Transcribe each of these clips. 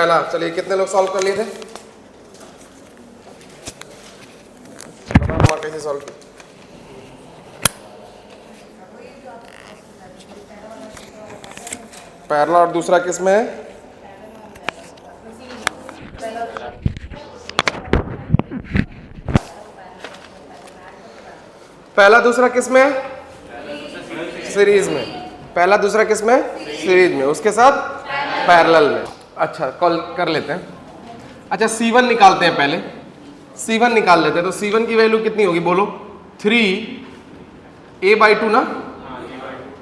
पहला, चलिए कितने लोग सॉल्व कर लिए थे? कैसे सॉल्व किया? पहला और दूसरा किस में है? पहला दूसरा किस में है? सीरीज में। पहला दूसरा किस में? सीरीज में, उसके साथ पैरेलल में। अच्छा कॉल कर लेते हैं। अच्छा C1 निकालते हैं, पहले C1 निकाल लेते हैं। तो C1 की वैल्यू कितनी होगी बोलो? 3a/2 ना,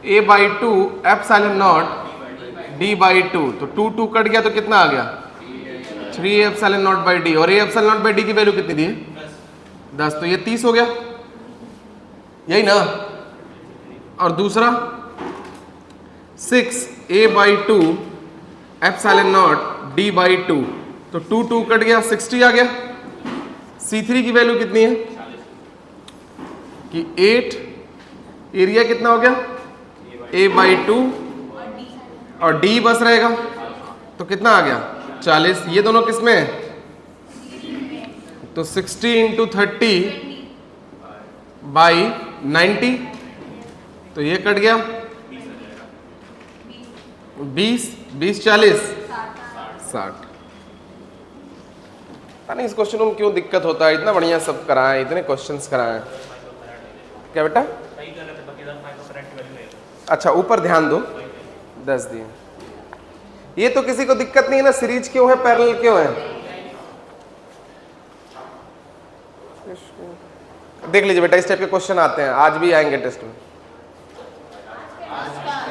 a/2 एप्सिलॉन नॉट d/2। तो 2 कट गया तो कितना आ गया? 3 एप्सिलॉन नॉट बाई डी। और a epsilon not by D की वैल्यू कितनी दी है? 10। तो ये 30 हो गया, यही ना। और दूसरा 6a/2 एप्सिलॉन नॉट d/2। तो 2 कट गया, 60 आ गया। C3 की वैल्यू कितनी है कि 8, एरिया कितना हो गया? a/2 और d बस रहेगा, तो कितना आ गया? 40। ये दोनों किस में है? तो 60 × 30/90। तो ये कट गया 20, 20 40 60। नहीं इस क्वेश्चन में क्यों दिक्कत होता है? इतना बढ़िया सब कराएं, इतने क्वेश्चंस कराएं। क्या बेटा? अच्छा ऊपर ध्यान दो, 10 दिए। ये तो किसी को दिक्कत नहीं है ना, सीरीज क्यों है, पैरेलल क्यों है? देख लीजिए बेटा, इस टाइप के क्वेश्चन आते हैं, आज भी आएंगे टेस्ट में।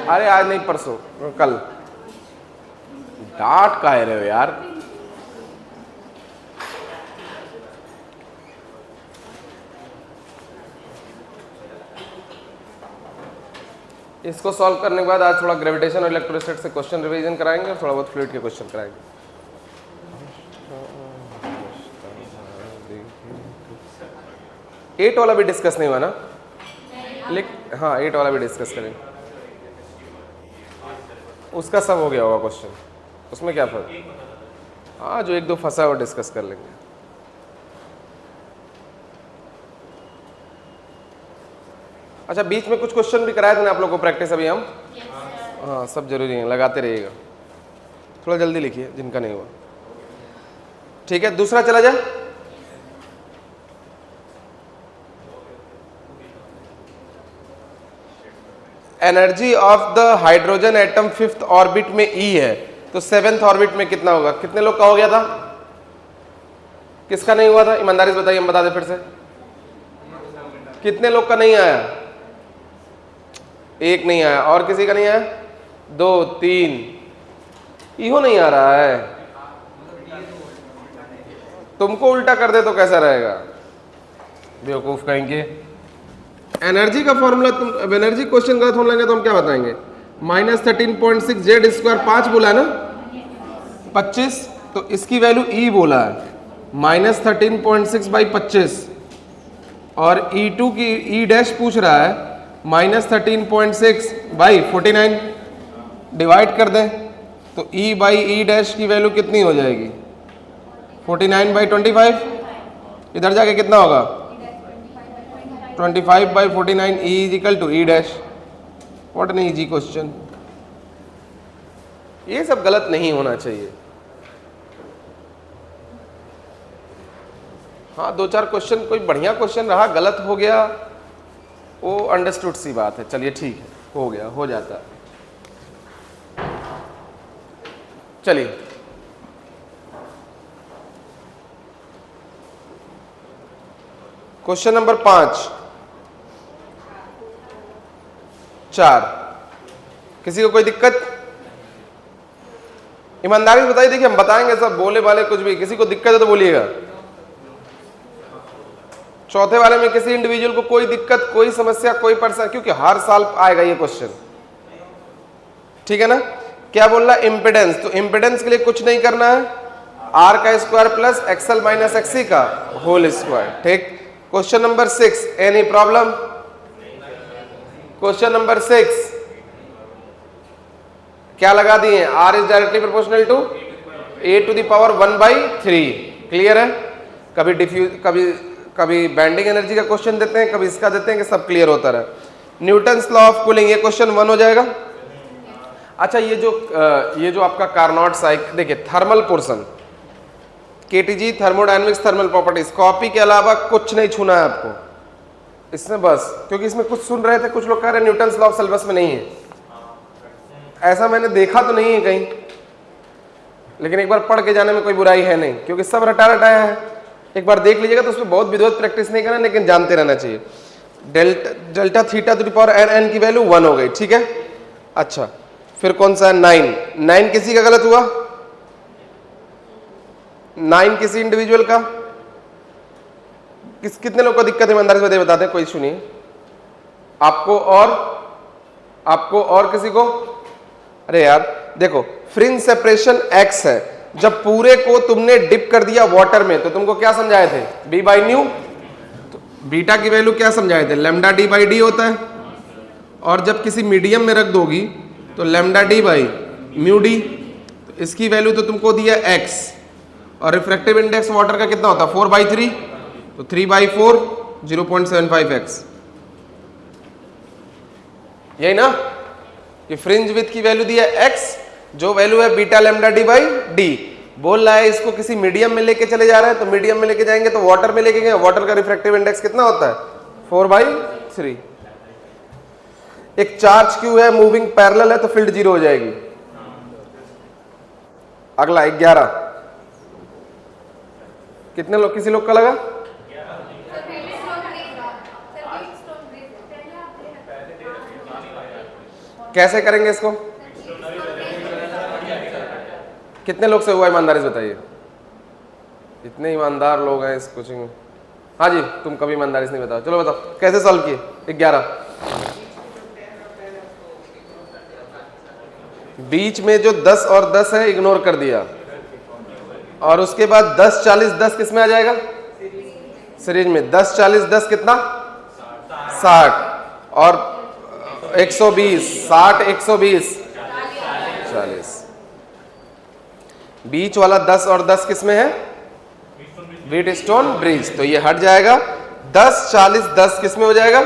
अरे आज नहीं, परसों, कल। डांट का रहे हो यार। इसको सॉल्व करने के बाद आज थोड़ा ग्रेविटेशन और इलेक्ट्रोस्टैटिक्स से क्वेश्चन रिवीजन कराएंगे और थोड़ा बहुत फ्लूइड के क्वेश्चन कराएंगे। 8 वाला भी डिस्कस नहीं हुआ ना? लेकिन हाँ 8 वाला भी डिस्कस करेंगे। उसका सब हो गया होगा क्वेश्चन, उसमें क्या फर्क? हाँ जो 1-2 फंसा है वो डिस्कस कर लेंगे। अच्छा बीच में कुछ क्वेश्चन भी कराए थे ना आप लोगों को प्रैक्टिस अभी हम? हाँ सब जरूरी है, लगाते रहिएगा। थोड़ा जल्दी लिखिए जिनका नहीं हुआ। ठीक है, दूसरा चला जाए। Energy of the hydrogen atom 5th orbit में E है, तो 7th ऑर्बिट में कितना होगा? कितने लोग का हो गया था? किसका नहीं हुआ था? ईमानदारी से बताइए, हम बता दें फिर से। कितने लोग का नहीं आया? एक नहीं आया। और किसी का नहीं आया? 2 3। इहो नहीं आ रहा है। तुमको उल्टा कर दे तो कैसा रहेगा? बेवकूफ कहेंगे। एनर्जी का फॉर्मूला तुम, अब एनर्जी क्वेश्चन गलत होने लगे तो हम क्या बताएंगे? -13.6 Z² 5 बोला है ना, 25। तो इसकी वैल्यू E बोला है, -13.6/25। और E2 की E' पूछ रहा है -13.6/49। डिवाइड कर दें तो E/E' की वैल्यू कितनी हो जाएगी? 49/25। इधर जाके कितना होगा? 25/49। E = E'। What an easy question. ये सब गलत नहीं होना चाहिए। हाँ 2-4 क्वेश्चन, कोई बढ़िया क्वेश्चन रहा गलत हो गया वो अंडरस्टूड सी बात है। चलिए ठीक है, हो गया, हो जाता है। चलिए क्वेश्चन नंबर 4। किसी को कोई दिक्कत? ईमानदारी से बताइए। देखिए हम बताएंगे सब, बोले वाले कुछ भी, किसी को दिक्कत है तो बोलिएगा। चौथे वाले में किसी इंडिविजुअल को कोई दिक्कत, कोई समस्या, कोई परेशानी? क्योंकि हर साल आएगा ये क्वेश्चन, ठीक है ना? क्या बोल रहा है? इम्पिडेंस। तो इम्पिडेंस के लिए कुछ नहीं करना है, r² plus XL minus XC का होल स्क्वायर। ठीक। Question number 6, any problem? Question number 6 क्या लगा दिए? R is directly proportional to a⁻1/3। Clear है? कभी कभी बैंडिंग एनर्जी का क्वेश्चन देते हैं, कभी इसका देते हैं, कि सब क्लियर होता रहे। न्यूटन्स लॉ ऑफ कूलिंग, ये क्वेश्चन 1 हो जाएगा। अच्छा, ये जो आपका कार्नोट साइकिल, देखिए thermal portion, KTG thermodynamics thermal properties, copy के अलावा कुछ नहीं छूना है आपको इसमें बस, क्योंकि इसमें कुछ सुन रहे थे, कुछ लोग कह रहे हैं न्यूटन्स लॉ ऑफ सिलेबस में नहीं है। ऐसा मैंने देखा तो नहीं है कहीं, लेकिन एक बार पढ़ के जाने में कोई बुराई है नहीं, क्योंकि सब रटाया है। एक बार देख लीजिएगा तो उसमें बहुत विधिवत प्रैक्टिस नहीं करना, लेकिन जानते रहना चाहिए। Delta theta two the power n की वैल्यू 1 हो गई, ठीक है। अच्छा, फिर कौन सा है 9 किसी का गलत हुआ, 9 किसी इंडिविजुअल का, कितने लोग को दिक्कत है ईमानदारी से बताते हैं, कोई इशू नहीं। आपको और किसी को, अरे यार देखो, फ्रिंज सेपरेशन x है, जब पूरे को तुमने डिप कर दिया वाटर में तो तुमको क्या समझाए थे, b/ν। तो बीटा की वैल्यू क्या समझाए थे, λ/d होता है, और जब किसी मीडियम में रख दोगी तो λ/d/μd, तो इसकी वैल्यू तो तुमको दिया x, और रिफ्रैक्टिव इंडेक्स वाटर का कितना होता है 4/3, तो 3/4 0.75x, यही ना, कि फ्रिंज विड्थ की वैल्यू दी है x, जो वैल्यू है बीटा λ/d। बोल रहा है इसको किसी मीडियम में लेके चले जा रहे हैं, तो मीडियम में लेके जाएंगे तो वाटर में लेके गए, वाटर का रिफ्रैक्टिव इंडेक्स कितना होता है 4/3। एक चार्ज क्यू है, मूविंग पैरेलल है, तो फील्ड 0 हो जाएगी। अगला 11, कितने लोग, किसी लोग का लगा, कैसे करेंगे इसको, कितने लोग से हुआ ईमानदारी से बताइए, इतने ईमानदार लोग हैं इस कोचिंग में। हाँ जी, तुम कभी ईमानदारी से नहीं बताओ, चलो बताओ कैसे सॉल्व किए। 11, बीच में जो 10 और 10 है इग्नोर कर दिया, और उसके बाद 10 40 10 किस में आ जाएगा, सीरीज में 10 40 10 कितना 60, और 120 60 120 40, बीच वाला 10 और 10 किस में है, व्हीटस्टोन ब्रिज, तो ये हट जाएगा। 10 40 10 किस में हो जाएगा,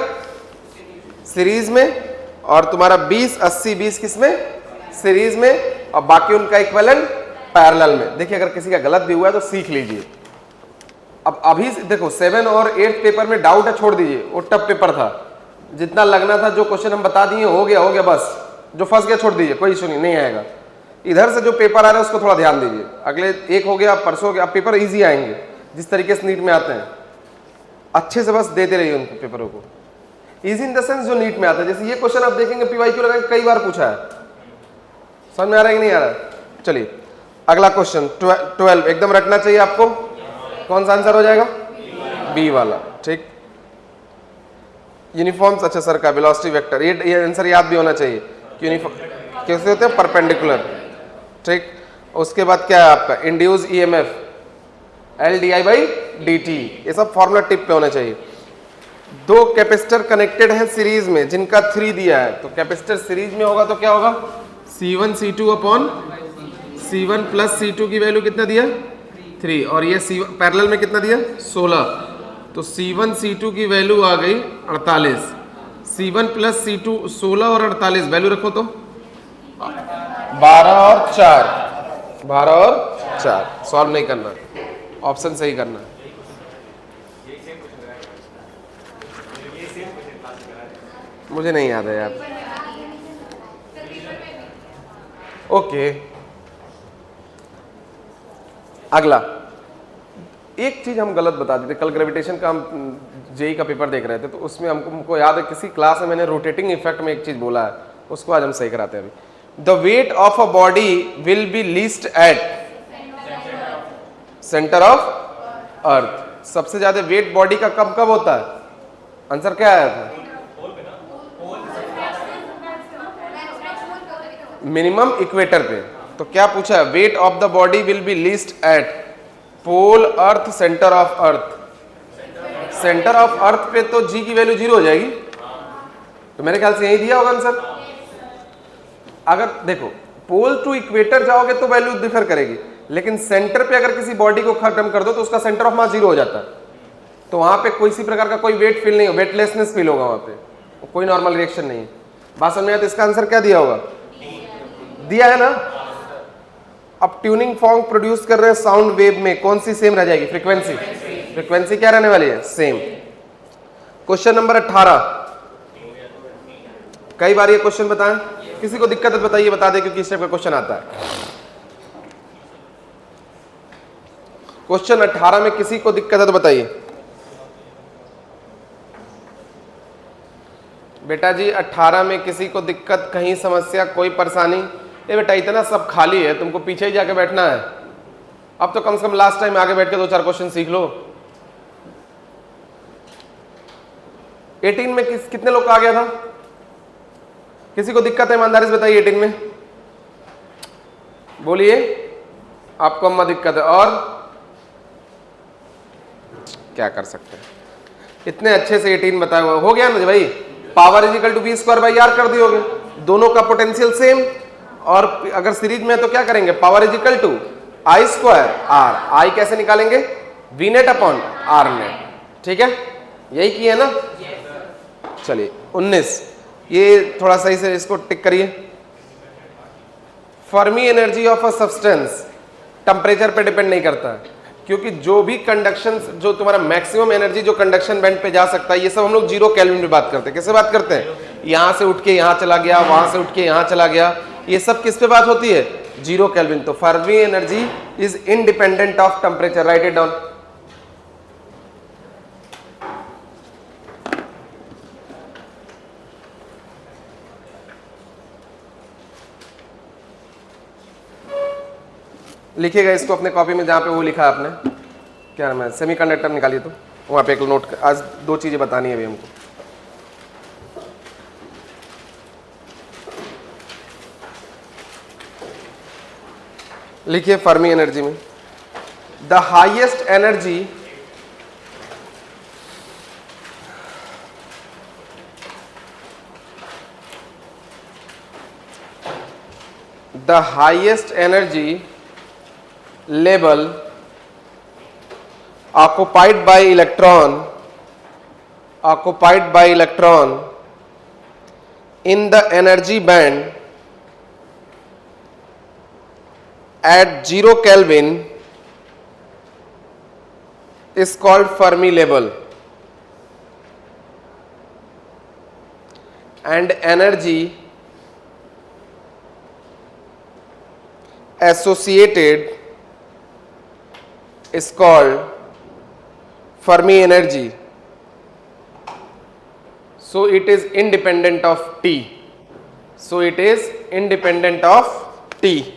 सीरीज में, और तुम्हारा 20 80 20 किस में, सीरीज में, और बाकी उनका इक्विवेलेंट पैरेलल में। देखिए अगर किसी का गलत भी हुआ है तो सीख लीजिए। अब अभी देखो 7 और 8 पेपर में डाउट है, छोड़ दीजिए, वो टफ पेपर था, जितना लगना था, जो क्वेश्चन हम बता दिए हो गया बस, जो फंस गया छोड़ दीजिए, कोई इशू नहीं आएगा। इधर से जो पेपर आ रहा है उसको थोड़ा ध्यान दीजिए, अगले एक हो गया, परसों हो गया, अब पेपर इजी आएंगे जिस तरीके से नीट में आते हैं, अच्छे से बस देते रहिए उनको पेपरों को, इजी इन द सेंस जो नीट में आता है। जैसे ये क्वेश्चन आप देखेंगे PYQ लगा कई बार पूछा है, समझ में आ रहा है कि नहीं आ रहा है। चलिए अगला क्वेश्चन 12 एकदम रखना चाहिए आपको, कौन सा आंसर हो जाएगा, बी वाला, ठीक। यूनिफॉर्म, अच्छा सर का वेलोसिटी वेक्टर, ये आंसर याद भी होना चाहिए कि यूनिफॉर्म कैसे होते हैं, परपेंडिकुलर, ठीक। उसके बाद क्या है आपका इंड्यूस EMF LdI/dt, ये सब फॉर्मूला टिप पे होना चाहिए। दो कैपेसिटर कनेक्टेड है सीरीज में जिनका 3 दिया है, तो कैपेसिटर सीरीज में होगा तो क्या होगा, C1 C2 upon C1 plus C2 की वैल्यू कितना दिया 3, और ये C1 पैरेलल में कितना दिया 16, तो C1 C2 की वैल्यू आ गई 48, C1 प्लस C2 16 और 48 वैल्यू रखो तो 12 और 4, सॉल्व नहीं करना, ऑप्शन सही करना। मुझे नहीं याद है यार, ओके। अगला एक चीज हम गलत बता देते, कल ग्रेविटेशन का हम जेई का पेपर देख रहे थे, तो उसमें हमको याद है किसी क्लास में मैंने रोटेटिंग इफेक्ट में एक चीज बोला है, उसको आज हम सही कराते हैं। अभी the weight of a body will be least at centre of अर्थ। सबसे ज्यादा वेट बॉडी का कब कब होता है, आंसर क्या आया था, मिनिमम इक्वेटर पे। तो क्या पूछा है, weight of the body will be least at pole earth centre of earth. Centre of earth पे तो जी की वैल्यू 0 हो जाएगी, तो मेरे ख्याल से यही दिया होगा आंसर। अगर देखो पोल टू इक्वेटर जाओगे तो वैल्यू डिफर करेगी, लेकिन सेंटर पे अगर किसी बॉडी को खत्म कर दो तो उसका सेंटर ऑफ मास 0 हो जाता है, तो वहां पे किसी प्रकार का कोई वेट फील नहीं हो, वेटलेसनेस फील होगा वहां पे, कोई नॉर्मल रिएक्शन नहीं है। बात समझ में आया? तो इसका आंसर क्या दिया होगा? दिया है ना। अब ट्यूनिंग फॉर्क प्रोड्यूस कर रहे हैं साउंड वेव में, कौन सी सेम रह जाएगी? फ्रीक्वेंसी। फ्रीक्वेंसी क्या रहने वाली है? सेम। क्वेश्चन नंबर 18, कई बार ये क्वेश्चन बताएं, किसी को दिक्कत है बताइए, बता दे, क्योंकि इस टाइप का क्वेश्चन आता है। क्वेश्चन 18 में किसी को दिक्कत है तो बताइए। बेटा जी 18 में किसी को दिक्कत, कहीं समस्या, कोई परेशानी? ये बेटा इतना सब खाली है, तुमको पीछे ही जाके बैठना है। अब तो कम से कम लास्ट टाइम आगे बैठ के 2-4 क्वेश्चन सीख लो। 18 में कितने लोग का आ गया था? किसी को दिक्कत है ईमानदारी से बताइए। 18 में बोलिए, आपको अम्मा दिक्कत है, और क्या कर सकते हैं? इतने अच्छे से 18 बताया हुआ हो गया ना भाई। Power is equal to V square by R कर दियोगे, दोनों का पोटेंशियल सेम, और अगर सीरीज में है तो क्या करेंगे? Power is equal to I square R. I कैसे निकालेंगे? V net upon R net. ठीक है, यही किए है ना। चलिए 19, ये थोड़ा सही से इसको टिक करिए। Fermi energy of a substance temperature पे डिपेंड नहीं करता है, क्योंकि जो भी कंडक्शन, जो तुम्हारा मैक्सिमम एनर्जी जो कंडक्शन बैंड पे जा सकता है, ये सब हम लोग 0 केल्विन में बात करते हैं। कैसे बात करते हैं? यहां से उठ के यहां चला गया, वहां से उठ के यहां चला गया, ये सब किस पे बात होती है? 0 केल्विन। तो Fermi energy is independent of temperature. Right it down. लिखिएगा इसको अपने कॉपी में, जहां पे वो लिखा है आपने, क्या नाम है, सेमीकंडक्टर निकालिए, तो वहां पे एक नोट। आज 2 चीजें बतानी है अभी हमको। लिखिए फर्मी एनर्जी में, the highest energy level occupied by electron in the energy band at 0 Kelvin is called Fermi level, and energy associated is called Fermi energy. So it is independent of T. So it is independent of T.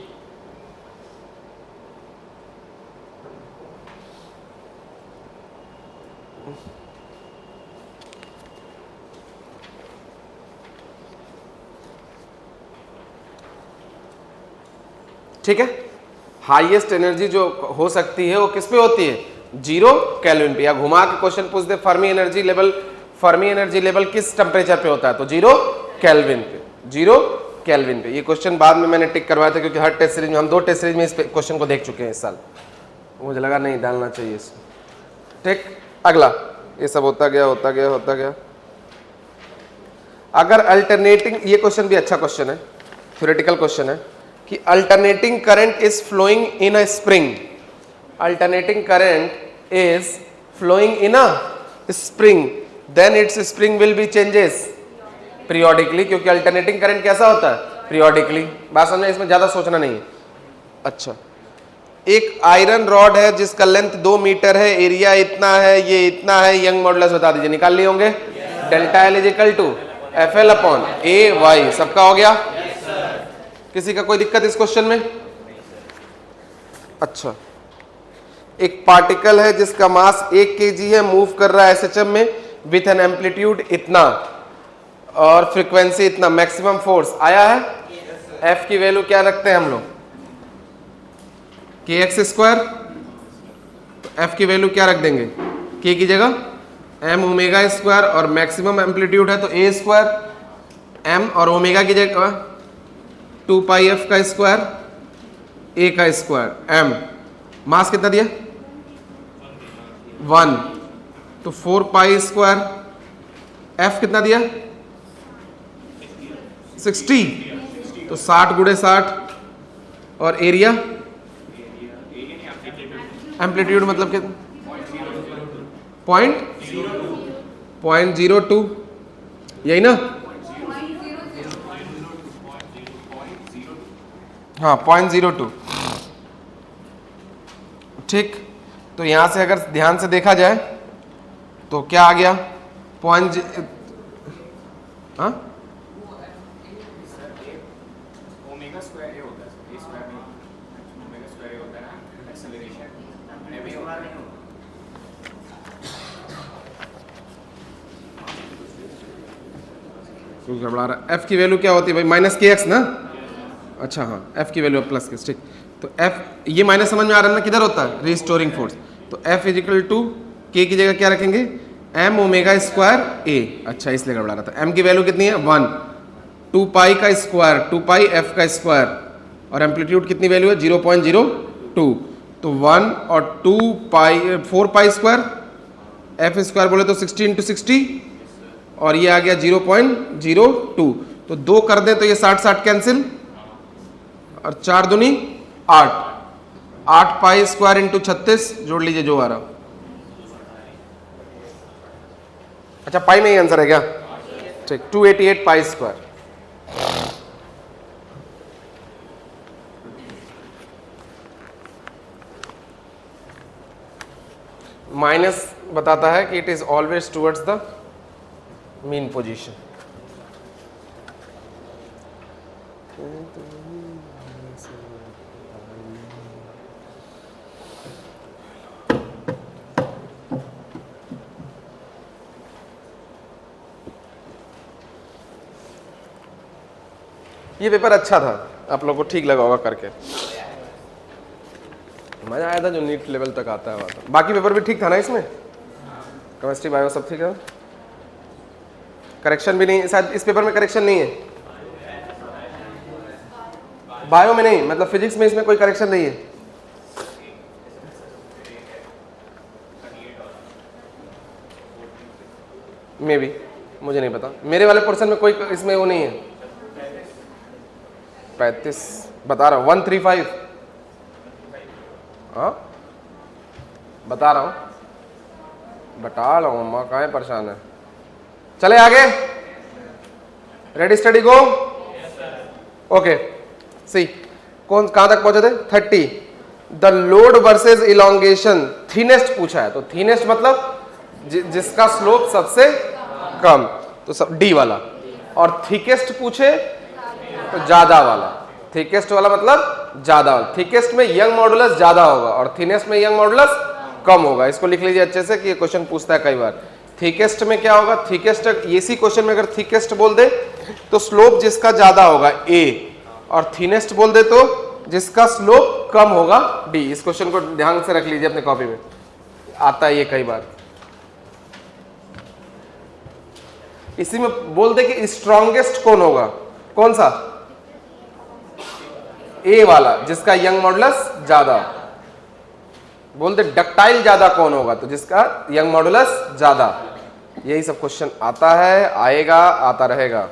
ठीक है, highest energy जो हो सकती है वो किस पे होती है? 0 केल्विन पे। या घुमा के क्वेश्चन पूछ दे फर्मी एनर्जी लेवल किस टेम्परेचर पे होता है? तो 0 केल्विन पे। 0 केल्विन पे। ये क्वेश्चन बाद में मैंने टिक करवाया था, क्योंकि हर टेस्ट सीरीज में, हम 2 टेस्ट सीरीज में इस क्वेश्चन को देख चुके हैं इस साल, मुझे लगा नहीं डालना चाहिए इसको। ठीक, अगला ये सब होता गया। अगर अल्टरनेटिंग, ये क्वेश्चन भी अच्छा क्वेश्चन है, थ्योरेटिकल क्वेश्चन है, कि alternating current is flowing in a spring. Alternating current is flowing in a spring, then it's spring will be changes periodically, क्योंकि अल्टरनेटिंग करंट कैसा होता है? पीरियोडिकली। बात समझना, इसमें ज्यादा सोचना नहीं है। अच्छा, एक आयरन रॉड है जिसका लेंथ 2 मीटर है, एरिया इतना है, ये इतना है, यंग मॉडुलस बता दीजिए, निकाल लिए होंगे। Delta L is equal to FL upon AY। सबका हो गया? किसी का कोई दिक्कत इस क्वेश्चन में? अच्छा, एक पार्टिकल है जिसका मास 1 kg है, मूव कर रहा है SHM में विथ एन एम्पलीट्यूड इतना और फ्रीक्वेंसी इतना, मैक्सिमम फोर्स आया है। F की वैल्यू क्या रखते हैं हम लोग? kx square. F की वैल्यू क्या रख देंगे? k की जगह m ओमेगा स्क्वायर, और मैक्सिमम एम्पलीट्यूड है तो a स्क्वायर m, और ओमेगा की जगह 2 पाई f का स्क्वायर ए का स्क्वायर एम, मास कितना दिया 1, तो 4 पाई स्क्वायर, एफ कितना दिया 60, तो 60 गुणे 60, और एरिया एम्पलीट्यूड मतलब कितना 0.02, यही ना, हाँ 0.02, ठीक। तो यहां से अगर ध्यान से देखा जाए तो क्या आ गया हाँ ओमेगा स्क्वायर ये होता है, ए स्क्वायर में ओमेगा स्क्वायर ये होता है ना एक्सेलरेशन, एबी होगा नहीं होगा। कुछ गड़बड़ा रहा है। एफ की वैल्यू क्या होती है भाई, -kx ना, अच्छा हाँ, एफ की वैल्यू प्लस के, ठीक। तो एफ, ये माइनस समझ में आ रहा है ना, किधर होता है रिस्टोरिंग फोर्स, तो एफ इजिकल टू के की जगह क्या रखेंगे एम ओमेगा स्क्वायर ए, अच्छा इसलिए गड़बड़ा रहा था। एम की वैल्यू कितनी है 1, 2 पाई का स्क्वायर 2 पाई एफ का स्क्वायर, और एम्पलीट्यूड कितनी वैल्यू है 0.02, तो 1 और 2 पाई 4 पाई स्क्वायर, एफ स्क्वायर बोले तो 60 इंटू 60, और ये आ गया 0.02, तो 2 कर दें तो ये 60 कैंसिल, और 4 दूनी 8, 8 पाई स्क्वायर इंटू 36, जोड़ लीजिए जो आ रहा, अच्छा पाई में ही आंसर है क्या, ठीक, 288 पाई स्क्वायर। माइनस बताता है कि it is always towards the mean position. ये पेपर अच्छा था, आप लोगों को ठीक लगा होगा करके, मजा आया था जो नीट लेवल तक आता है वहाँ। बाकी पेपर भी ठीक था ना इसमें, केमिस्ट्री बायो सब ठीक है, करेक्शन भी नहीं शायद इस पेपर में, करेक्शन नहीं है बायो में, नहीं मतलब फिजिक्स में इसमें कोई करेक्शन नहीं है। मे बी, मुझे नहीं पता, मेरे वाले पोर्शन में कोई इसमें वो नहीं है। 35 बता रहा हूँ, 135, हाँ बता रहा हूँ अम्मा कहाँ परेशान है। चले आगे, रेडी स्टडी गो, ओके सी, कौन कहाँ तक पहुंचे थे 30, the load versus elongation, thinnest पूछा है, तो थीनेस्ट मतलब जिसका स्लोप सबसे कम, तो सब डी वाला, और थिकेस्ट पूछे तो ज्यादा वाला, थिकेस्ट वाला मतलब ज्यादा वाला, थिकेस्ट में यंग मॉडुलस ज्यादा होगा और थिनेस्ट में यंग मॉडुलस कम होगा। इसको लिख लीजिए अच्छे से कि ये क्वेश्चन पूछता है कई बार। थिकेस्ट में क्या होगा, थिकेस्ट इसी क्वेश्चन में अगर थिकेस्ट बोल दे तो स्लोप जिसका ज्यादा होगा ए, और थिनेस्ट बोल दे तो जिसका स्लोप कम होगा डी। इस क्वेश्चन को ध्यान से रख लीजिए अपने कॉपी में, आता है ये कई बार। इसी में बोल दे कि स्ट्रॉन्गेस्ट कौन होगा, कौन सा, ए वाला जिसका यंग मॉडुलस ज्यादा। बोल दे डक्टाइल ज्यादा कौन होगा, तो जिसका यंग मॉडुलस ज्यादा। यही सब क्वेश्चन आता है, आएगा, आता रहेगा।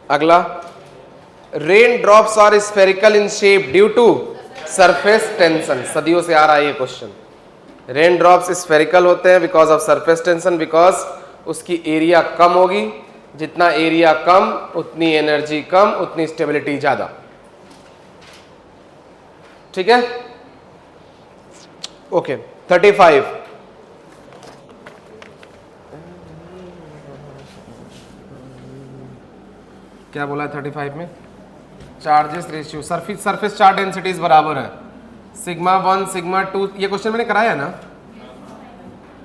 अगला, rain drops are spherical in shape due to surface tension. सदियों से आ रहा है ये क्वेश्चन। रेन ड्रॉप्स स्फेरिकल होते हैं because of surface tension, because उसकी एरिया कम होगी, जितना एरिया कम उतनी एनर्जी कम, उतनी स्टेबिलिटी ज्यादा। ठीक है, ओके। 35, क्या बोला है 35 में, charges ratio, surface charge densities बराबर है सिग्मा 1 सिग्मा 2। ये क्वेश्चन मैंने कराया ना,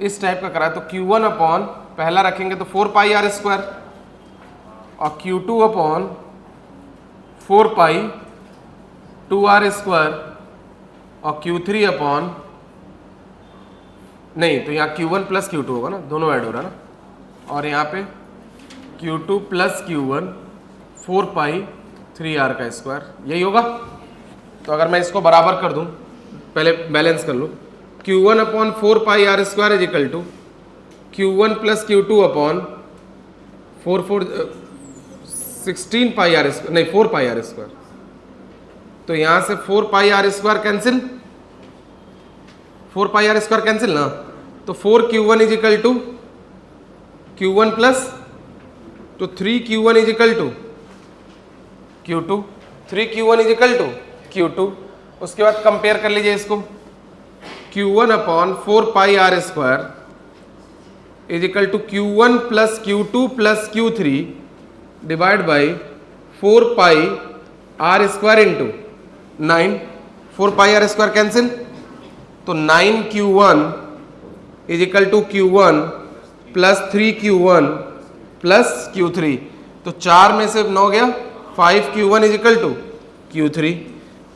इस टाइप का कराया। तो Q1 अपॉन पहला रखेंगे तो 4 पाई आर स्क्वायर, और Q2 upon 4 pi 2 are square, और Q3 अपॉन, नहीं तो यहाँ Q1 प्लस Q2 होगा ना, दोनों ऐड हो रहा है ना, और यहाँ पे Q2 प्लस Q1 4 पाई 3R का स्क्वायर, यही होगा। तो अगर मैं इसको बराबर कर दूं, पहले बैलेंस कर लूँ, Q1 upon 4 pi R square is equal to Q1 plus Q2 upon 16 pi R square, नहीं 4 पाई आर स्क्वायर। तो यहां से 4 pi R square cancel, 4 pi R square cancel ना, तो 4Q1 is equal to Q1 plus, तो 3Q1 is equal to Q2, 3Q1 is equal to Q2। उसके बाद compare कर लीजिए इसको, Q1 upon 4 pi R square is equal to Q1 plus Q2 plus Q3 divide by 4 pi R square into 9, 4 pi R square cancel, तो 9Q1 is equal to Q1 plus 3Q1 plus Q3। तो 4 में से 9 गया, 5Q1 is equal to Q3।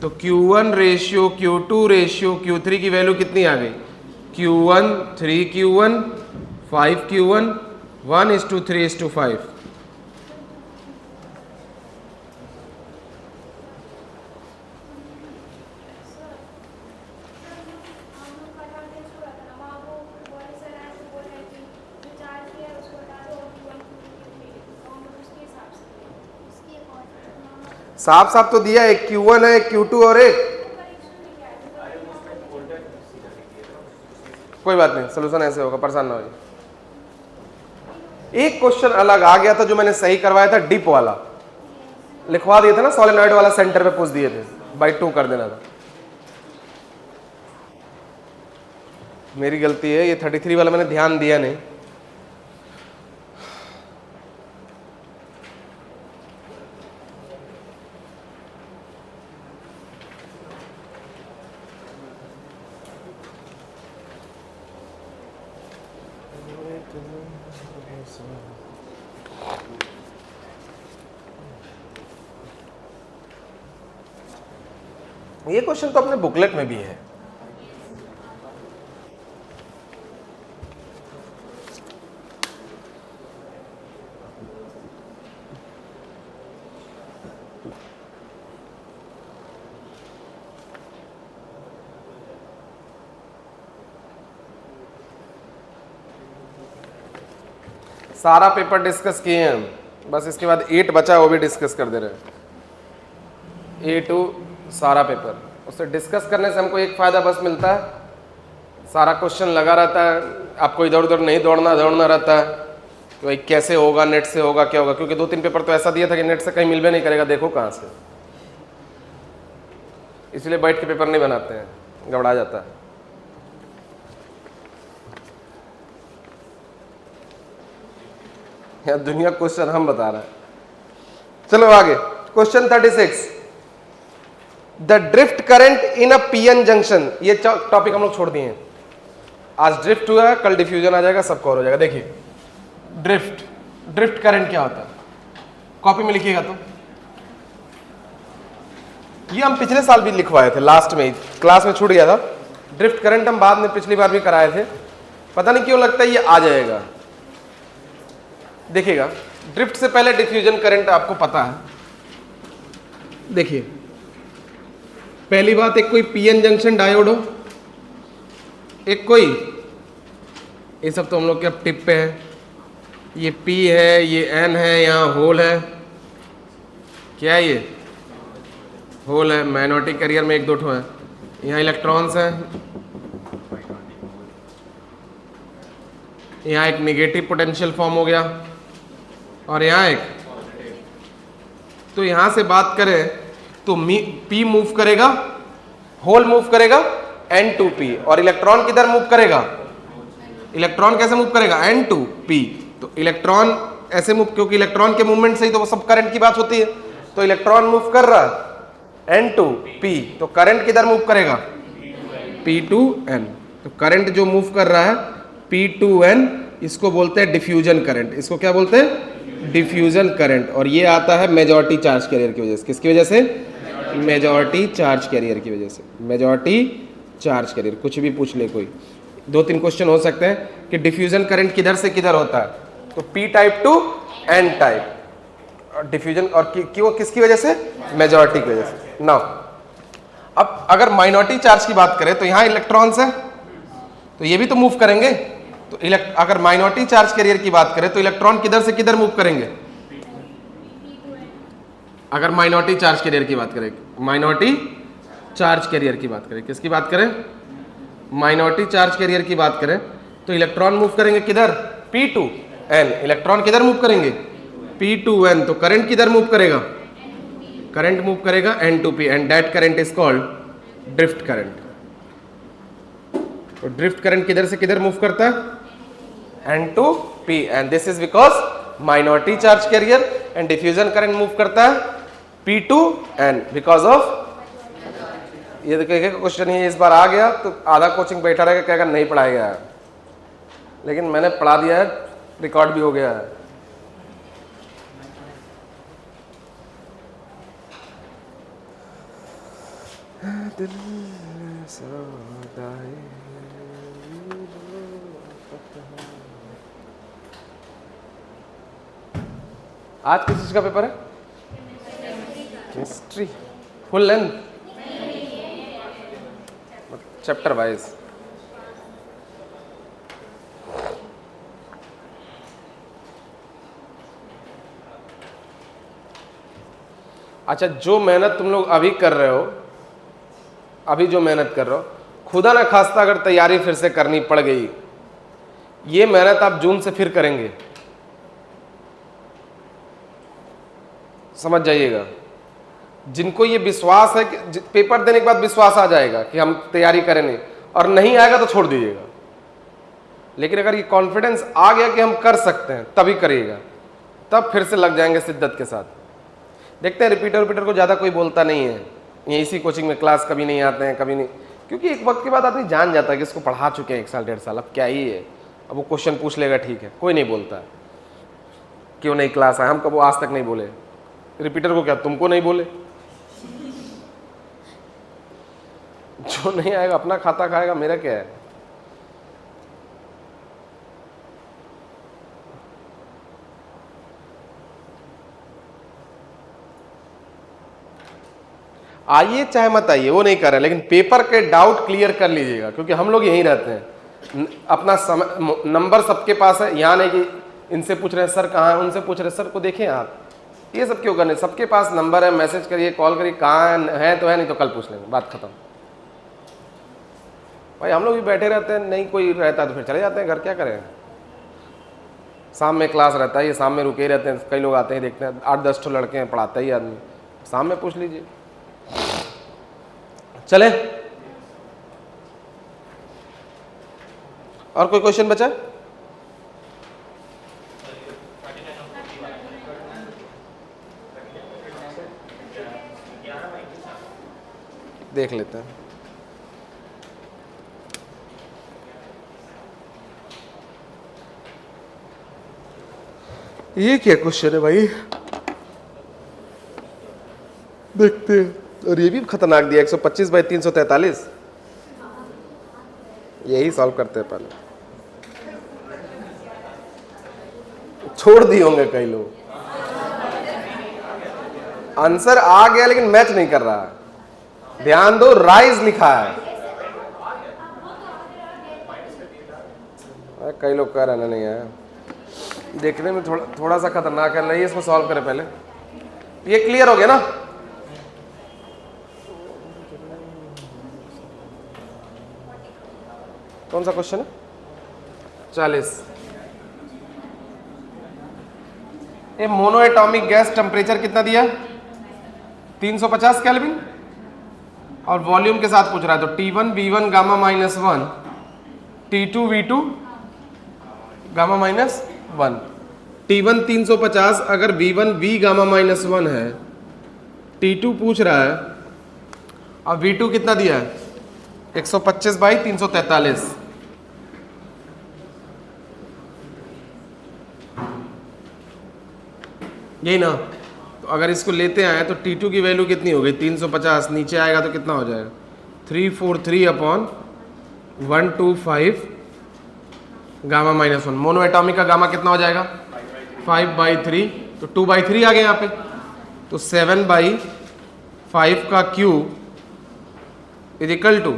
तो Q1 ratio Q2 ratio Q3 की value कितनी आ गई, Q1 3Q1 5Q1 1:3:5। साफ साफ तो दिया, एक Q1 है, एक Q2 और एक, कोई बात नहीं, सोल्यूशन ऐसे होगा, परेशान ना होइए। एक क्वेश्चन अलग आ गया था जो मैंने सही करवाया था, डिप वाला लिखवा दिया था ना, सोलेनॉइड वाला सेंटर पे पूछ दिए थे, बाई 2 कर देना था, मेरी गलती है। ये 33 वाला मैंने ध्यान दिया नहीं। ये क्वेश्चन तो अपने बुकलेट में भी है। सारा पेपर डिस्कस किए हैं हम, बस इसके बाद 8 बचा है, वो भी डिस्कस कर दे रहे हैं। A2 सारा पेपर, उससे डिस्कस करने से हमको एक फ़ायदा बस मिलता है, सारा क्वेश्चन लगा रहता है, आपको इधर उधर नहीं दौड़ना रहता है कि भाई कैसे होगा, नेट से होगा, क्या होगा, क्योंकि 2-3 पेपर तो ऐसा दिया था कि नेट से कहीं मिलबे नहीं करेगा, देखो कहाँ से। इसलिए बैठ के पेपर नहीं बनाते हैं, गड़बड़ा जाता है। यार दुनिया क्वेश्चन हम बता रहे हैं। चलो आगे, question 36, the drift current in a PN junction. ये टॉपिक हम लोग छोड़ दिए हैं, आज ड्रिफ्ट हुआ है, कल डिफ्यूजन आ जाएगा, सब कवर हो जाएगा। देखिए ड्रिफ्ट करंट क्या होता है, कॉपी में लिखिएगा। तो ये हम पिछले साल भी लिखवाए थे, लास्ट में क्लास में छूट गया था। ड्रिफ्ट करंट हम बाद में पिछली बार भी कराए थे, पता नहीं क्यों लगता है ये आ जाएगा। देखिएगा, ड्रिफ्ट से पहले डिफ्यूजन करंट आपको पता है। देखिए पहली बात, एक कोई पीएन जंक्शन डायोड हो, एक कोई, ये सब तो हम लोग के अब टिप पे है, ये P है, ये N है, यहाँ होल है, क्या है ये होल है, माइनॉरिटी कैरियर में 1-2 ठो है, यहाँ इलेक्ट्रॉन्स हैं, यहाँ एक नेगेटिव पोटेंशियल फॉर्म हो गया और यहाँ एक। तो यहाँ से बात करें तो P मूव करेगा, होल मूव करेगा N2P, और इलेक्ट्रॉन किधर मूव करेगा, इलेक्ट्रॉन कैसे मूव करेगा, N2P। तो इलेक्ट्रॉन ऐसे मूव, क्योंकि इलेक्ट्रॉन के मूवमेंट से ही तो वो सब करंट की बात होती है। तो इलेक्ट्रॉन मूव कर रहा है N2P, तो करंट किधर मूव करेगा, P2N। तो करंट जो मूव कर रहा है P2N, इसको बोलते हैं डिफ्यूजन करंट। इसको क्या बोलते हैं, डिफ्यूजन करंट। और ये आता है मेजॉरिटी चार्ज कैरियर की वजह से। किसकी वजह से, मेजॉरिटी चार्ज कैरियर की वजह से। मेजॉरिटी चार्ज कैरियर, कुछ भी पूछ ले कोई, 2-3 क्वेश्चन हो सकते हैं कि डिफ्यूजन करंट किधर से किधर होता है, तो p type two n type diffusion, और क्यों, किसकी वजह से? मेजॉरिटी की वजह से। नाउ अब अगर माइनॉरिटी चार्ज की बात करें तो यहां इलेक्ट्रॉन्स है, तो ये भी तो मूव करेंगे। तो अगर माइनॉरिटी चार्ज कैरियर की बात करें तो इलेक्ट्रॉन किधर से किधर मूव करेंगे? अगर माइनॉरिटी चार्ज कैरियर की बात करें, माइनॉरिटी चार्ज कैरियर की बात करें, किसकी बात करें? माइनॉरिटी चार्ज कैरियर की बात करें तो इलेक्ट्रॉन मूव करेंगे किधर? p to n। इलेक्ट्रॉन किधर मूव करेंगे? p to n। तो करंट किधर मूव करेगा? करंट मूव करेगा n to p, and that current is called drift current. तो ड्रिफ्ट करंट किधर से किधर मूव करता है? n to p, and this is because minority charge carrier, and diffusion current move करता है p to n because of, ये देखिए क्वेश्चन ये इस बार आ गया तो आधा कोचिंग बैठा रहेगा, कहेगा नहीं पढ़ाया गया है, लेकिन मैंने पढ़ा दिया है, रिकॉर्ड भी हो गया है। आज किस चीज का पेपर है? Chemistry full length, chapter wise. अच्छा, जो मेहनत तुम लोग अभी कर रहे हो, अभी जो मेहनत कर रहे हो, खुदा ना खास्ता अगर तैयारी फिर से करनी पड़ गई, ये मेहनत आप जून से फिर करेंगे, समझ जाइएगा। जिनको ये विश्वास है कि पेपर देने के बाद विश्वास आ जाएगा कि हम तैयारी करें, नहीं और नहीं आएगा तो छोड़ दीजिएगा, लेकिन अगर ये कॉन्फिडेंस आ गया कि हम कर सकते हैं तभी करिएगा, तब फिर से लग जाएंगे शिद्दत के साथ। देखते हैं रिपीटर को ज़्यादा कोई बोलता नहीं है, ये इसी कोचिंग में क्लास कभी नहीं आते हैं, कभी नहीं, क्योंकि एक वक्त के बाद आदमी जान जाता है कि इसको पढ़ा चुके हैं 1 साल 1.5 साल, अब क्या ही है, अब वो क्वेश्चन पूछ लेगा, ठीक है, कोई नहीं बोलता है क्यों नहीं क्लास आए, हम कब आज तक नहीं बोले, रिपीटर को क्या तुमको नहीं बोले? जो नहीं आएगा अपना खाता खाएगा, मेरा क्या है। आइए चाहे मत आइए, वो नहीं कर रहे, लेकिन पेपर के डाउट क्लियर कर लीजिएगा, क्योंकि हम लोग यहीं रहते हैं, अपना समय नंबर सबके पास है, यहाँ नहीं कि इनसे पूछ रहे हैं सर कहाँ है, उनसे पूछ रहे हैं सर को देखें आप, ये सब क्यों करने, सबके पास नंबर है, मैसेज करिए, कॉल करिए, कहाँ है तो है, नहीं तो कल पूछ लेंगे, बात खत्म। भाई हम लोग भी बैठे रहते हैं, नहीं कोई रहता तो फिर चले जाते हैं घर, क्या करें। शाम में क्लास रहता है, ये शाम में रुके ही रहते हैं, कई लोग आते हैं, देखते हैं 8-10 लड़के हैं, पढ़ाता ही आदमी, शाम में पूछ लीजिए। चले, और कोई क्वेश्चन बचा? देख लेते हैं। ये क्या क्वेश्चन है भाई, देखते हैं। और ये भी खतरनाक दिया, 125/343, यही सॉल्व करते हैं पहले, छोड़ दिए होंगे कई लोग, आंसर आ गया लेकिन मैच नहीं कर रहा, ध्यान दो, राइज लिखा है, कई लोग कह रहे हैं नहीं है, देखने में थोड़ा सा खतरनाक है, नहीं इसको सॉल्व करें पहले। ये क्लियर हो गया ना? कौन सा क्वेश्चन है? 40। ये मोनो एटॉमिक गैस टेम्परेचर कितना दिया? 350 केल्विन, और वॉल्यूम के साथ पूछ रहा है, तो T1 V1 gamma -1, T2 V2 gamma -1। T1 350, अगर V1 V गामा -1 है, T2 पूछ रहा है, और V2 कितना दिया है? 125/343। यही ना? तो अगर इसको लेते आए तो T2 की वैल्यू कितनी हो गई? 350, नीचे आएगा तो कितना हो जाएगा? 343/125 गामा -1। मोनो एटॉमिक का गामा कितना हो जाएगा? 5/3, तो 2/3 आ गया यहाँ पे, तो 7/5 का cube is equal to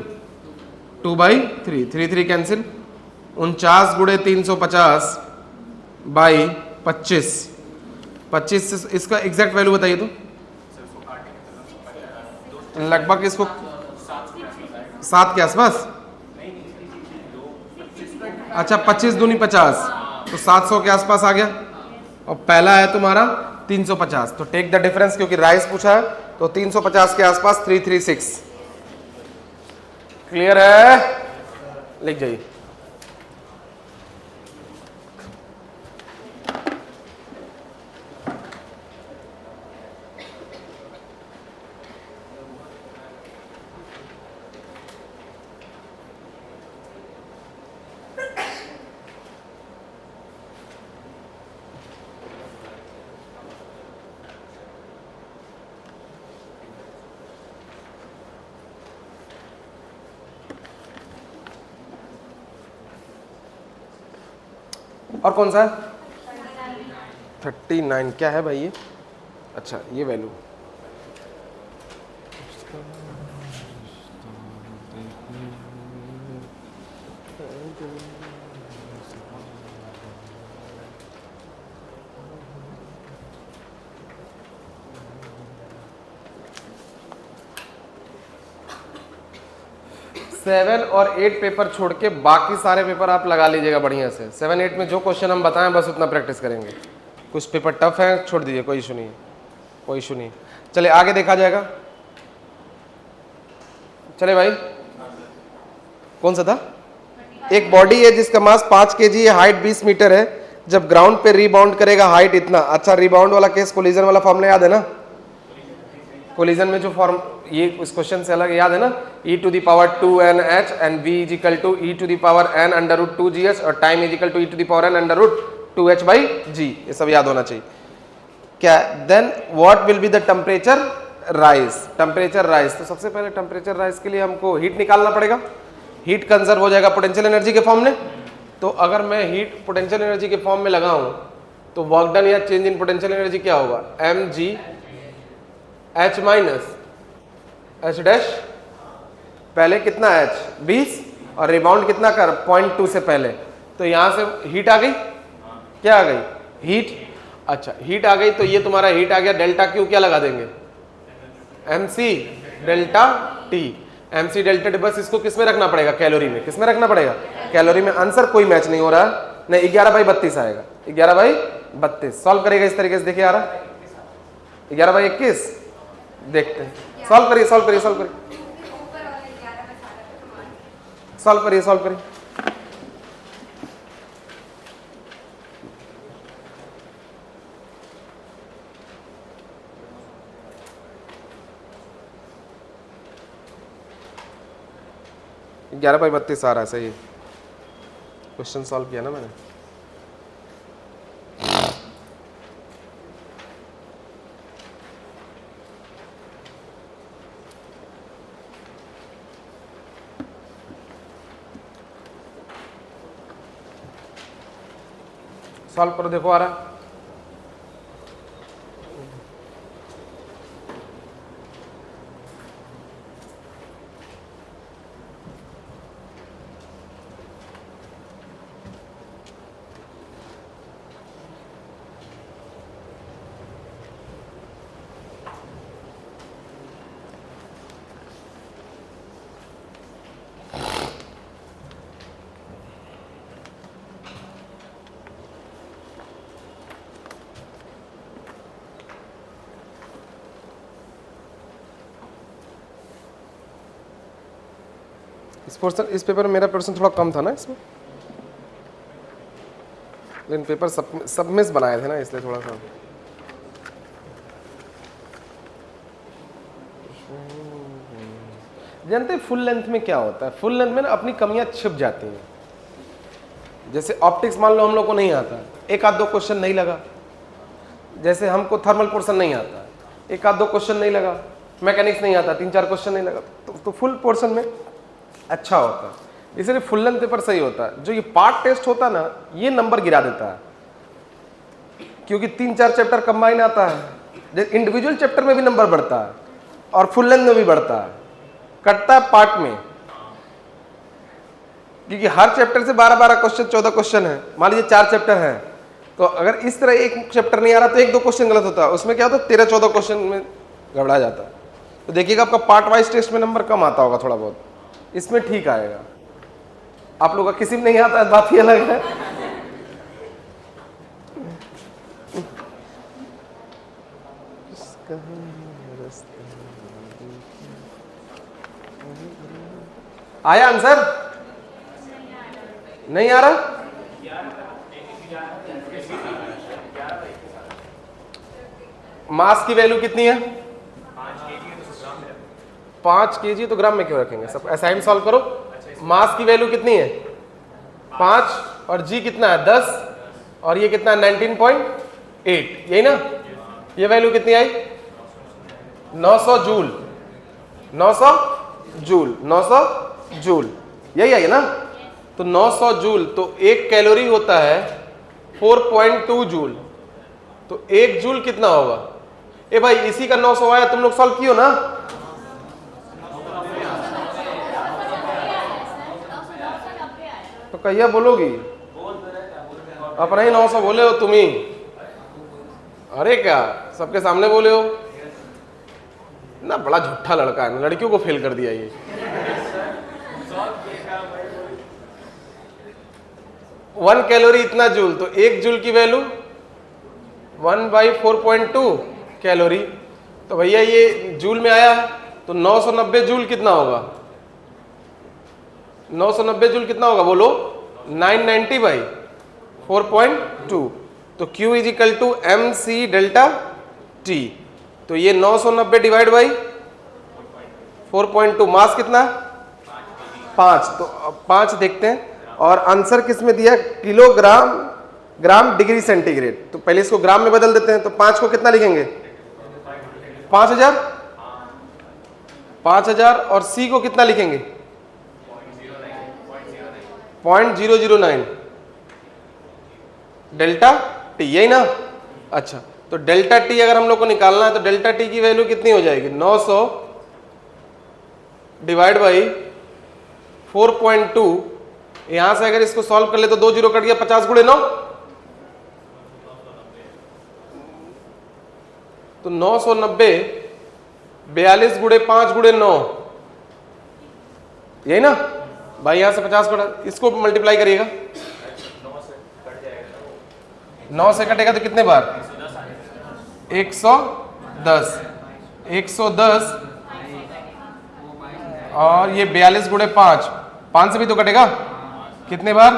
2/3, 3 cancel, 49 गुणे 350 बाई 25, 25 से इसका एग्जैक्ट वैल्यू बताइए तो, लगभग इसको 7 के आसपास, अच्छा 25 दूनी 50, तो 700 के आसपास आ गया, और पहला है तुम्हारा 350, तो टेक द डिफरेंस, क्योंकि राइस पूछा है तो 350 के आसपास 336, क्लियर है, लिख जाइए। और कौन सा है 39, क्या है भाई ये, अच्छा ये वैल्यू, सेवन और 8 पेपर छोड़ के बाकी सारे पेपर आप लगा लीजिएगा बढ़िया से। 7, 8 में जो क्वेश्चन हम बताएं बस उतना प्रैक्टिस करेंगे, कुछ पेपर टफ है छोड़ दीजिए, कोई इशू नहीं है, कोई इशू नहीं। चलिए आगे देखा जाएगा, चले भाई, कौन सा था, एक बॉडी है जिसका मास 5 kg है, हाइट 20 मीटर है, जब ग्राउंड पे रीबाउंड करेगा हाइट इतना, अच्छा रिबाउंड वाला केस कोलिजन वाला फॉर्मूला याद है ना, कोलिजन में जो फॉर्म, ये इस क्वेश्चन से अलग याद है ना, e to the power 2nh and v is equal to e to the power n under root 2gs और time is equal to e to the power n under root 2h by g, ये सब याद होना चाहिए। क्या then what will be the temperature rise, temperature rise, तो सबसे पहले टेम्परेचर राइज के लिए हमको हीट निकालना पड़ेगा, हीट कंजर्व हो जाएगा पोटेंशियल एनर्जी के फॉर्म में, तो अगर मैं हीट पोटेंशियल एनर्जी के फॉर्म में लगाऊं तो वर्क डन या चेंज इन पोटेंशियल एनर्जी क्या होगा, mg h minus h dash, पहले कितना h 20 और रिबाउंड कितना कर 0.2 से पहले, तो यहां से हीट आ गई, क्या आ गई हीट, अच्छा हीट आ गई, तो ये तुम्हारा हीट आ गया, डेल्टा क्यू क्या लगा देंगे mc delta t, mc delta t, बस इसको किस में रखना पड़ेगा, कैलोरी में, किस में रखना पड़ेगा कैलोरी में, आंसर कोई मैच नहीं हो रहा है, नहीं 11/32 आएगा, 11/32 सॉल्व करेगा इस तरीके से, देखिए आ रहा 11/21, देखते हैं, सॉल्व करिए सॉल्व करिए सॉल्व करिए सॉल्व करिए सॉल्व करिए, ग्यारह बाई 32 आ रहा है, सही है, क्वेश्चन सॉल्व किया ना मैंने। सॉल्व करो, देखो आ रहा, इस पेपर में मेरा पर्सन थोड़ा कम था ना इसमें, लेकिन पेपर सब मिस बनाए थे ना, इसलिए थोड़ा सा। जानते हैं फुल लेंथ में क्या होता है, फुल लेंथ में ना अपनी कमियां छिप जाती हैं, जैसे ऑप्टिक्स मान लो हम लोग को नहीं आता, एक आध दो क्वेश्चन नहीं लगा, जैसे हमको थर्मल पोर्शन नहीं आता, एक आध दो क्वेश्चन नहीं लगा, मैकेनिक्स नहीं आता, 3-4 क्वेश्चन नहीं लगा, तो फुल पोर्शन में अच्छा होता है, इसलिए फुल लेंथ पेपर सही होता है। जो ये पार्ट टेस्ट होता है ना, ये नंबर गिरा देता है, क्योंकि 3-4 चैप्टर कंबाइन आता है, इंडिविजुअल चैप्टर में भी नंबर बढ़ता है और फुल लेंथ में भी बढ़ता है, कटता है पार्ट में, क्योंकि हर चैप्टर से 12-12 क्वेश्चन, 14 क्वेश्चन है। मान लीजिए 4 चैप्टर हैं, तो अगर इस तरह एक चैप्टर नहीं आ रहा तो 1-2 क्वेश्चन गलत होता है, उसमें क्या होता है 13-14 क्वेश्चन में घबरा जाता है। तो देखिएगा आपका पार्ट वाइज टेस्ट में नंबर कम आता होगा थोड़ा बहुत, इसमें ठीक आएगा। आप लोग का किसी में नहीं आता है, बात ही अलग है। आया आंसर? नहीं आ रहा? मास की वैल्यू कितनी है? 5 kg तो ग्राम में क्यों रखेंगे? सब असाइन सॉल्व करो। मास की वैल्यू कितनी है? 5 और जी कितना है? 10 और ये कितना है? 19.8, यही ना? ये वैल्यू कितनी आई? 900 जूल, 900 जूल, 900 जूल, यही आई ना? तो 900 जूल, तो 1 कैलोरी होता है 4.2 जूल, तो 1 जूल कितना होगा? ए भाई इसी का 900 आया, तुम लोग सॉल्व कियो ना? तो कहिया बोलोगी? अपना ही 900 बोले हो तुम ही। अरे क्या सबके सामने बोले हो ना? बड़ा झूठा लड़का है ना, लड़कियों को फेल कर दिया ये। वन कैलोरी इतना जूल, तो 1 जूल की वैल्यू 1/4.2 कैलोरी। तो भैया ये जूल में आया है, तो 990 जूल कितना होगा? 990 जूल कितना होगा बोलो? 990/4.2। तो Q is equal to MC delta T। तो ये 990 डिवाइड बाई 4.2, मास कितना? 5। तो 5 देखते हैं, और आंसर किस में दिया? किलोग्राम, ग्राम, डिग्री सेंटीग्रेड। तो पहले इसको ग्राम में बदल देते हैं, तो 5 को कितना लिखेंगे? 5000, 5000, और C को कितना लिखेंगे? 0.009 डेल्टा टी, यही ना? अच्छा, तो डेल्टा टी अगर हम लोग को निकालना है तो डेल्टा टी की वैल्यू कितनी हो जाएगी? 900 डिवाइड बाई 4.2। यहां से अगर इसको सॉल्व कर ले तो 2 जीरो कट गया, 50 गुणे 9, तो 990, 42 गुणे 5 गुणे 9, यही ना भाई? यहां से 50 कटा, इसको मल्टीप्लाई करिएगा, 9 से कटेगा तो कितने बार? 110, 110, और ये 42 गुणे 5, 5 से भी तो कटेगा, कितने बार?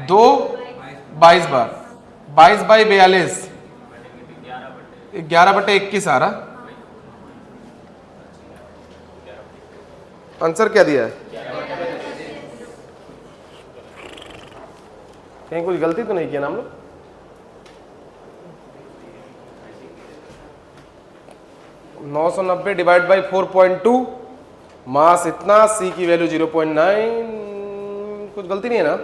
2, 22 बार, 22/42, 11/21 आ रहा। आंसर क्या दिया है? कहीं कुछ गलती तो नहीं किया ना हम लोग? नौ 990 डिवाइड बाई 4.2, मास इतना, सी की वैल्यू 0.9, कुछ गलती नहीं है ना?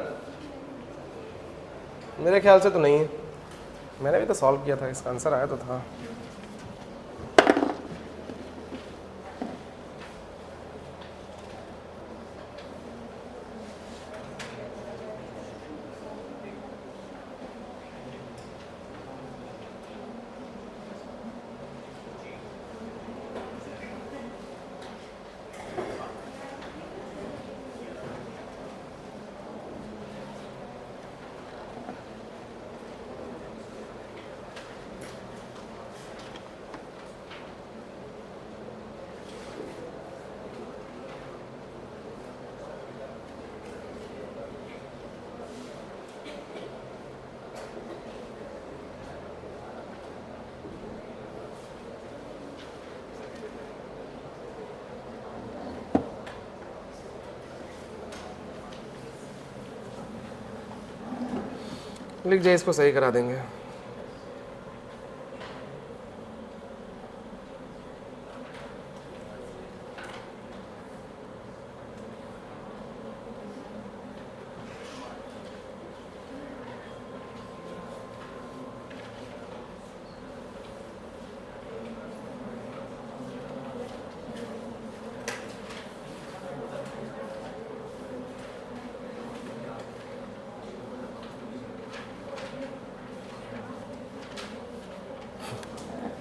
मेरे ख्याल से तो नहीं है, मैंने भी तो सॉल्व किया था, इसका आंसर आया तो था। लिख जाए, इसको सही करा देंगे।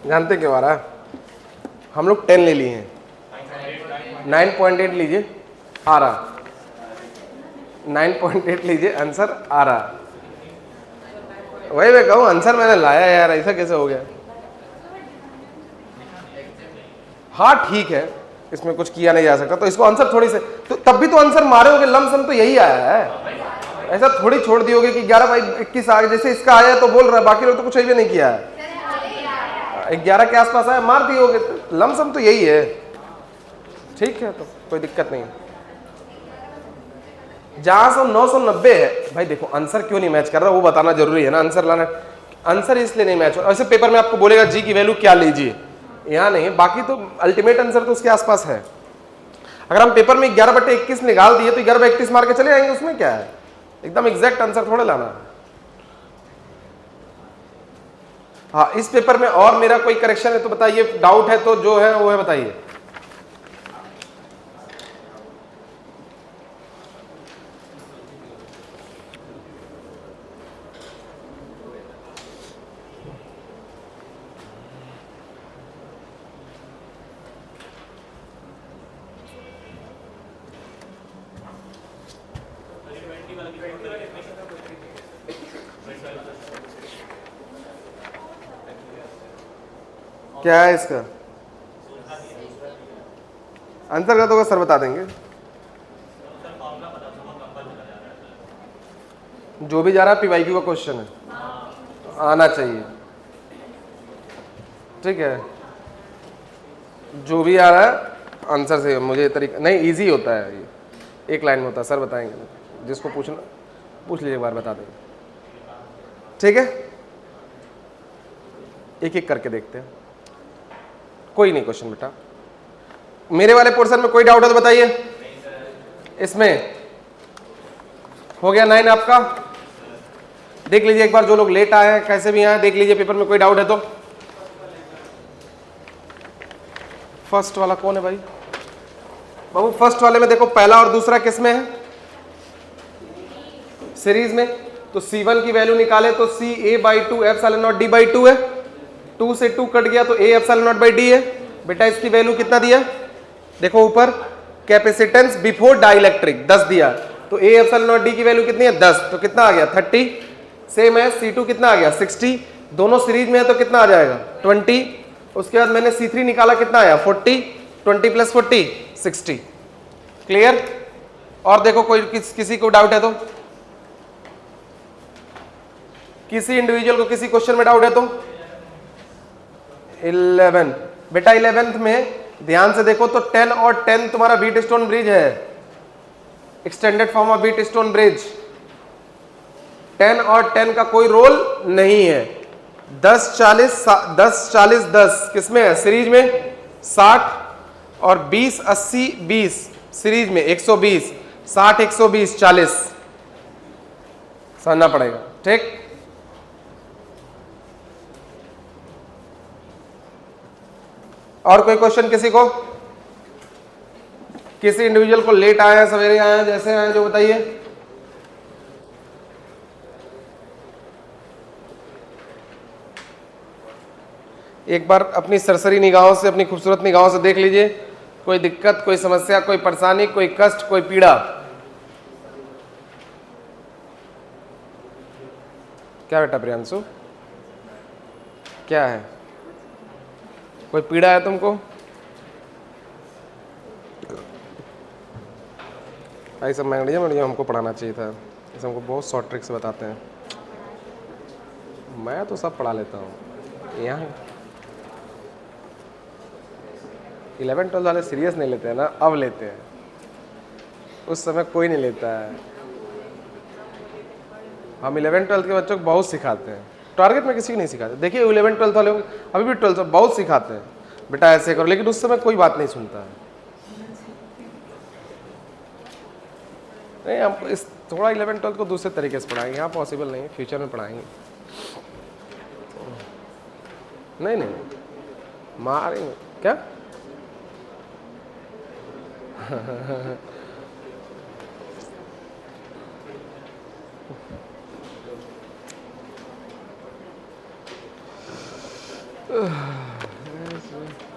जानते क्यों आ रहा है? हम लोग 10 ले लिए हैं, 9.8 लीजिए, आ रहा, 9.8 लीजिए, आंसर आ रहा। वही मैं कहूँ, आंसर मैंने लाया यार, ऐसा कैसे हो गया? हाँ ठीक है, इसमें कुछ किया नहीं जा सकता, तो इसको आंसर थोड़ी से, तो तब भी तो आंसर मारे होगे, लमसम तो यही आया है, ऐसा थोड़ी छोड़ दियोगे कि 11/21 आ गया, जैसे इसका आया तो बोल रहा है, बाकी लोग तो कुछ भी नहीं किया है, 11 के आसपास आया, मार दिए होगे, लमसम तो यही है। ठीक है, तो कोई दिक्कत नहीं है। जहां से 990 है, भाई देखो आंसर क्यों नहीं मैच कर रहा वो बताना जरूरी है ना, आंसर लाना, आंसर इसलिए नहीं मैच हो, ऐसे पेपर में आपको बोलेगा जी की वैल्यू क्या लीजिए, यहाँ नहीं है, बाकी तो अल्टीमेट आंसर तो उसके आसपास है। अगर हम पेपर में 11/21 निकाल दिए तो 11/31 मार के चले जाएंगे, उसमें क्या है, एकदम एग्जैक्ट आंसर थोड़े लाना है। हाँ, इस पेपर में और मेरा कोई करेक्शन है तो बताइए, डाउट है तो जो है वो है बताइए। क्या है इसका आंसर? का तो सर बता देंगे, जो भी जा रहा है पीवाईक्यू का क्वेश्चन है, आना चाहिए, ठीक है, जो भी आ रहा है आंसर से मुझे तरीका नहीं, इजी होता है ये, एक लाइन में होता है, सर बताएंगे, जिसको पूछना पूछ लीजिए, एक बार बता देंगे, ठीक है, एक एक करके देखते हैं। कोई नहीं क्वेश्चन बेटा, मेरे वाले पोर्शन में कोई डाउट है तो बताइए। इसमें हो गया 9 आपका, देख लीजिए एक बार, जो लोग लेट आए हैं कैसे भी आए देख लीजिए, पेपर में कोई डाउट है तो। फर्स्ट वाला कौन है भाई बाबू? फर्स्ट वाले में देखो पहला और दूसरा किस में है? सीरीज में, तो C1 की वैल्यू निकाले तो C A/2 ε0D/2 है, 2 से 2 कट गया तो A ε0/D है। बेटा इसकी वैल्यू कितना दिया देखो ऊपर, कैपेसिटेंस बिफोर डाइलेक्ट्रिक 10 दिया, तो A ε0D की वैल्यू कितनी है 10, तो कितना आ गया 30। सेम है C2 कितना आ गया 60, दोनों सीरीज में है तो कितना आ जाएगा 20। उसके बाद मैंने C3 निकाला कितना आया 40, 20 + 40 60। क्लियर? और देखो कोई किसी को डाउट है तो, किसी इंडिविजुअल को किसी क्वेश्चन में डाउट है तो 11 बेटा 11th में ध्यान से देखो तो 10 और 10 तुम्हारा व्हीटस्टोन ब्रिज है, extended form of Wheatstone bridge. 10 और 10 का कोई रोल नहीं है। 10 40 10 किसमें है सीरीज में 60, और 20 80 20 सीरीज में 120, 60 120 40 समझना पड़ेगा, ठीक। और कोई क्वेश्चन किसी को, किसी इंडिविजुअल को लेट आए हैं सवेरे आए हैं जैसे आए जो बताइए। एक बार अपनी सरसरी निगाहों से, अपनी खूबसूरत निगाहों से देख लीजिए, कोई दिक्कत, कोई समस्या, कोई परेशानी, कोई कष्ट, कोई पीड़ा। क्या बेटा प्रियांशु क्या है, कोई पीड़ा है तुमको? भाई सब मैंगनीज हमको पढ़ाना चाहिए था, इसे हमको बहुत शॉर्ट ट्रिक से बताते हैं। मैं तो सब पढ़ा लेता हूँ यहाँ। 11-12 वाले सीरियस नहीं लेते हैं ना, अब लेते हैं, उस समय कोई नहीं लेता है। हम 11-12 के बच्चों को बहुत सिखाते हैं, टारगेट में किसी को नहीं सिखाते। देखिए 11-12 वाले अभी भी 12 बहुत सिखाते हैं, बेटा ऐसे करो, लेकिन उस समय कोई बात नहीं सुनता है। नहीं, हम इस थोड़ा 11-12 को दूसरे तरीके से पढ़ाएंगे, यहाँ पॉसिबल नहीं है, फ्यूचर में पढ़ाएंगे। नहीं नहीं मारेंगे क्या?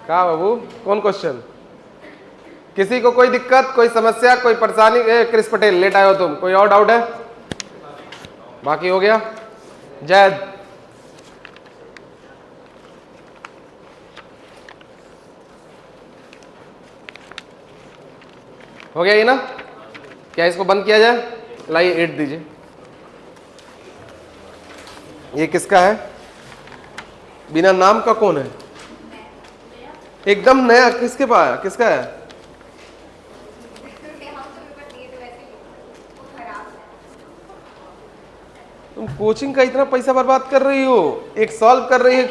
कहा बाबू, कौन क्वेश्चन? किसी को कोई दिक्कत, कोई समस्या, कोई परेशानी? क्रिस पटेल लेट आए हो तुम, कोई और डाउट है? बाकी हो गया। जैद, हो गया ये ना? क्या इसको बंद किया जाए? लाइए 8 दीजिए। ये किसका है? बिना नाम का कौन है? एकदम नया, किसके पास, किसका है? तुम कोचिंग का इतना पैसा बर्बाद कर रही हो, एक सॉल्व कर रही है।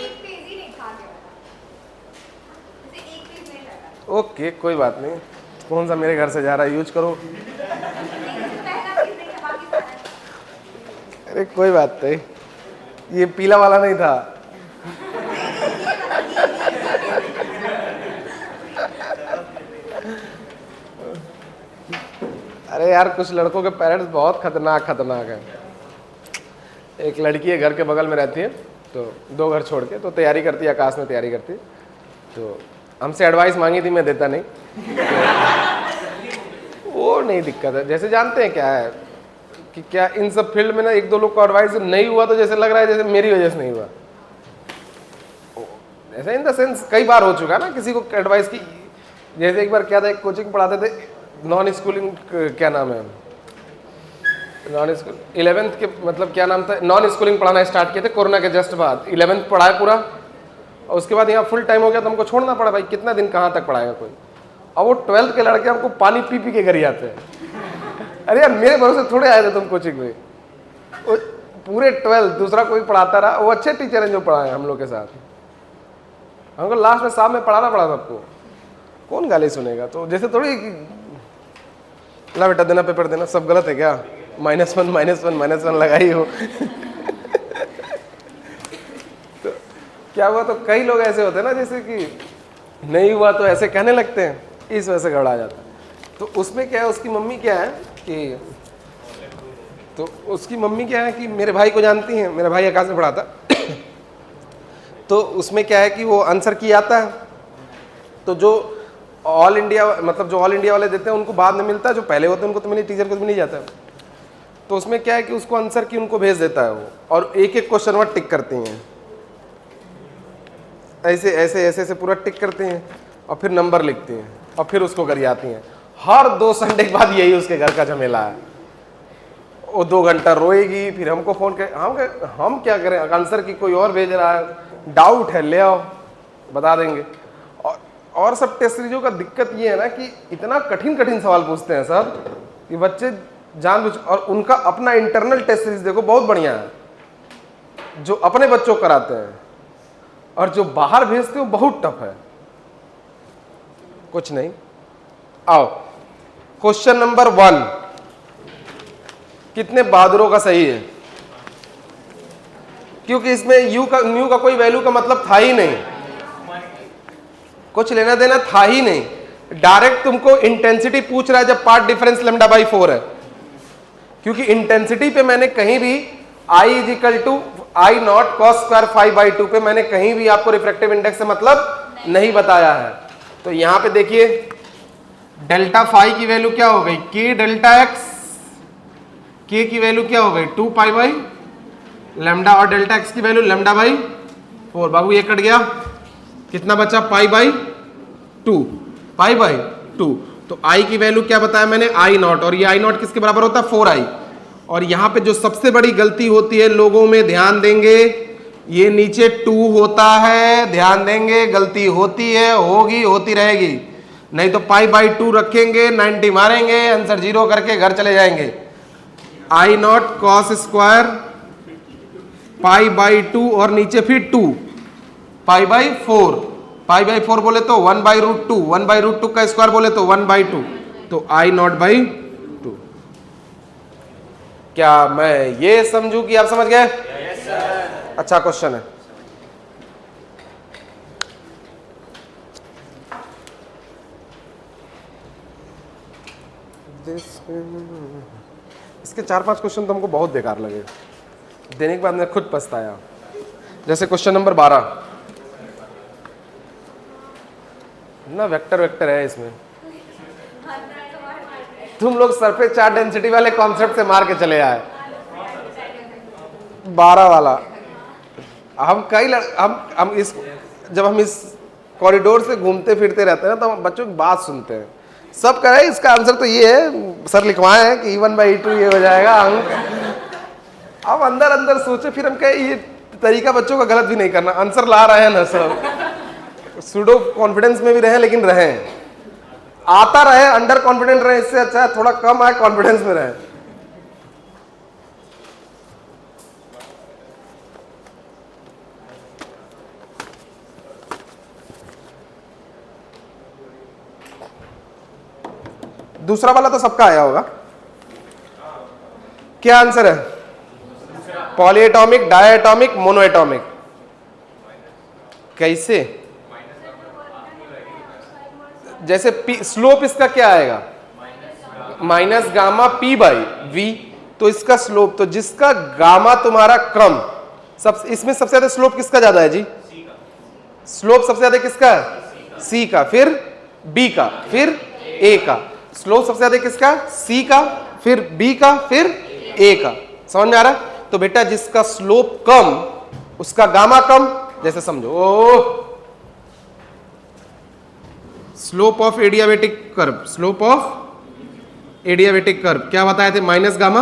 ओके कोई बात नहीं, कौन सा मेरे घर से जा रहा है, यूज करो। अरे कोई बात नहीं, ये पीला वाला नहीं था। अरे यार कुछ लड़कों के पेरेंट्स बहुत खतरनाक है। एक लड़की है घर के बगल में रहती है, तो 2 घर छोड़ के, तो तैयारी करती है, आकाश में तैयारी करती है। तो हमसे एडवाइस मांगी थी, मैं देता नहीं। तो वो नहीं दिक्कत है, जैसे जानते हैं क्या है कि क्या इन सब फील्ड में ना 1-2 लोग को एडवाइस नहीं हुआ तो जैसे लग रहा है जैसे मेरी वजह से नहीं हुआ। ऐसा इन द सेंस कई बार हो चुका ना किसी को एडवाइस की। जैसे एक बार क्या था, एक कोचिंग पढ़ाते थे, नॉन स्कूलिंग, क्या नाम है, नॉन स्कूल 11th के, मतलब क्या नाम था, नॉन स्कूलिंग पढ़ाना स्टार्ट किए थे कोरोना के जस्ट बाद। 11th पढ़ाया पूरा, और उसके बाद यहाँ फुल टाइम हो गया तो हमको छोड़ना पड़ा। भाई कितना दिन कहाँ तक पढ़ाएगा कोई। और वो 12th के लड़के हमको पानी पी पी के घर ही आते हैं। अरे यार मेरे भरोसे थोड़े आए थे तुम कोचिंग में। वो पूरे 12th दूसरा कोई पढ़ाता रहा, वो अच्छे टीचर हैं जो पढ़ाए हम लोग के साथ। हमको लास्ट में शाम में पढ़ाना पड़ा सबको, कौन गाली सुनेगा। तो जैसे थोड़ी ला बेटा देना, पेपर देना, सब गलत है क्या? -1 लगाई हो। तो क्या हुआ, तो कई लोग ऐसे होते हैं ना, जैसे कि नहीं हुआ तो ऐसे कहने लगते हैं, इस वजह से घबरा जाता है। तो उसमें क्या है, उसकी मम्मी क्या है कि, तो उसकी मम्मी क्या है कि मेरे भाई को जानती हैं, मेरा भाई आकाश में पढ़ाता। तो उसमें क्या है कि वो आंसर की आता है, तो जो ऑल इंडिया, मतलब जो ऑल इंडिया वाले देते हैं उनको बाद में मिलता है, जो पहले होते हैं उनको तो मिली, टीचर को तो मिल ही जाता है। तो उसमें क्या है कि उसको आंसर की उनको भेज देता है वो, और एक एक क्वेश्चन वहाँ टिक करती हैं, ऐसे ऐसे ऐसे ऐसे पूरा टिक करती हैं, और फिर नंबर लिखती हैं, और फिर उसको कर आती हैं। हर 2 संडे के बाद यही उसके घर का झमेला है। वो 2 घंटा रोएगी, फिर हमको फ़ोन कर, हम क्या करें, आंसर की कोई और भेज रहा है, डाउट है ले आओ बता देंगे। और सब टेस्ट सीरीजों का दिक्कत ये है ना कि इतना कठिन सवाल पूछते हैं सर कि बच्चे जानबूझ, और उनका अपना इंटरनल टेस्ट सीरीज देखो बहुत बढ़िया है, जो अपने बच्चों को कराते हैं, और जो बाहर भेजते हो बहुत टफ है। कुछ नहीं, आओ क्वेश्चन नंबर 1 कितने बहादुरों का सही है, क्योंकि इसमें न्यू का कोई वैल्यू का मतलब था ही नहीं, कुछ लेना देना था ही नहीं। डायरेक्ट तुमको इंटेंसिटी पूछ रहा है जब पार्ट डिफरेंस λ/4 है, क्योंकि इंटेंसिटी पे मैंने कहीं भी I = I0 cos² φ/2 पे मैंने कहीं भी आपको रिफ्रैक्टिव इंडेक्स से मतलब नहीं बताया है। तो यहां पे देखिए डेल्टा फाई की वैल्यू क्या हो गई, k डेल्टा x, k की वैल्यू क्या हो गई 2π/λ, और डेल्टा x की वैल्यू λ/4। बाबू ये कट गया, कितना बचा π/2, π/2। तो I की वैल्यू क्या बताया मैंने I0, और ये I0 किसके बराबर होता है 4I। और यहां पे जो सबसे बड़ी गलती होती है लोगों में, ध्यान देंगे, ये नीचे 2 होता है, ध्यान देंगे, गलती होती है, होगी, होती रहेगी। नहीं तो π/2 रखेंगे, 90 मारेंगे, आंसर 0 करके घर चले जाएंगे। I0 cos² π/2 और नीचे फिर 2 π/4, π/4 बोले तो 1/√2, 1/√2 का स्क्वायर बोले तो 1/2, तो I0/2। क्या मैं ये समझू कि आप समझ गए? yes, sir। अच्छा क्वेश्चन है। इसके 4-5 क्वेश्चन तो हमको बहुत बेकार लगे, देने के बाद मैं खुद पछताया। जैसे क्वेश्चन नंबर 12, ना वेक्टर वेक्टर है इसमें। तुम लोग सरफेस चार्ज डेंसिटी वाले कॉन्सेप्ट से मार के चले आए 12 वाला। हम जब हम इस कॉरिडोर से घूमते फिरते रहते हैं ना, तो हम बच्चों की बात सुनते हैं। सब कह रहे हैं इसका आंसर तो ये है, सर लिखवाए हैं कि E1/E2 ये हो जाएगा अंक। अब अंदर अंदर सोचे, फिर हम कहे ये तरीका बच्चों का गलत भी नहीं करना, आंसर ला रहे हैं ना सब। सूडो कॉन्फिडेंस में भी रहे, लेकिन रहे आता रहे, अंडर कॉन्फिडेंट रहे, इससे अच्छा है थोड़ा कम आए, कॉन्फिडेंस में रहे। दूसरा वाला तो सबका आया होगा। क्या आंसर है? Polyatomic, diatomic, monoatomic. कैसे? जैसे P, स्लोप इसका क्या आएगा? Minus gamma P by V। तो इसका स्लोप, तो जिसका गामा तुम्हारा क्रम इसमें सबसे ज्यादा स्लोप किसका ज्यादा है जी? स्लोप सबसे ज्यादा किसका है? C का, फिर B का, फिर A का। स्लोप सबसे ज्यादा किसका? C का, फिर B का, फिर A का। समझ में आ रहा है? तो बेटा जिसका स्लोप कम उसका गामा कम। जैसे समझो slope of adiabatic curve, slope of adiabatic curve क्या बताए थे? Minus gamma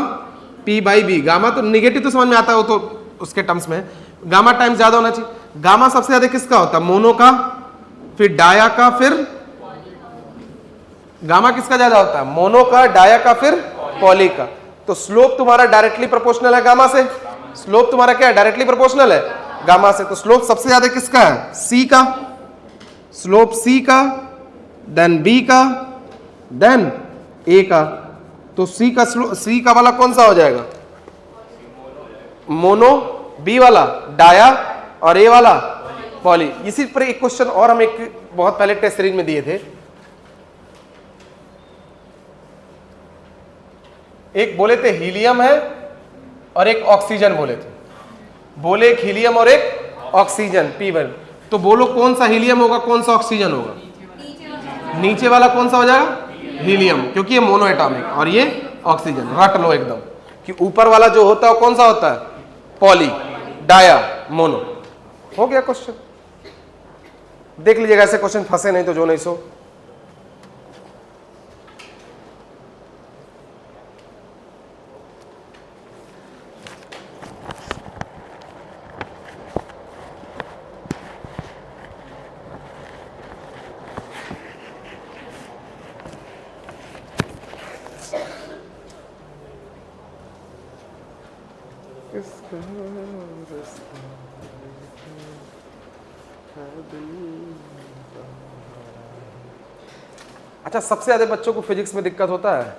P by B। Gamma तो निगेटिव तो समझ में आता है, वो तो उसके टर्म्स में गामा टाइम्स ज्यादा होना चाहिए। गामा सबसे ज्यादा किसका होता है? मोनो का, फिर डाया का, फिर गामा किसका ज्यादा होता है? मोनो का, डाया का, फिर पॉली का। तो स्लोप तुम्हारा डायरेक्टली प्रोपोर्शनल है गामा से। स्लोप तुम्हारा क्या है? डायरेक्टली प्रोपोर्शनल है गामा से। तो स्लोप सबसे ज्यादा किसका है? C का। स्लोप C का, देन B का, देन A का। तो C का वाला कौन सा हो जाएगा? मोनो, B वाला डाया, और A वाला पॉली। इसी पर एक क्वेश्चन और हम एक बहुत पहले टेस्ट सीरीज में दिए थे। एक बोले थे हीलियम है और एक ऑक्सीजन बोले थे। बोले एक हीलियम और एक ऑक्सीजन P1। तो बोलो कौन सा हीलियम होगा, कौन सा ऑक्सीजन होगा? नीचे वाला कौन सा हो जाएगा? हीलियम, क्योंकि ये मोनो एटॉमिक और ये ऑक्सीजन। रट लो एकदम कि ऊपर वाला जो होता है कौन सा होता है? Poly, di, mono. हो गया क्वेश्चन। देख लीजिएगा ऐसे क्वेश्चन फंसे नहीं तो जो नहीं सो। अच्छा, सबसे ज्यादा बच्चों को फिजिक्स में दिक्कत होता है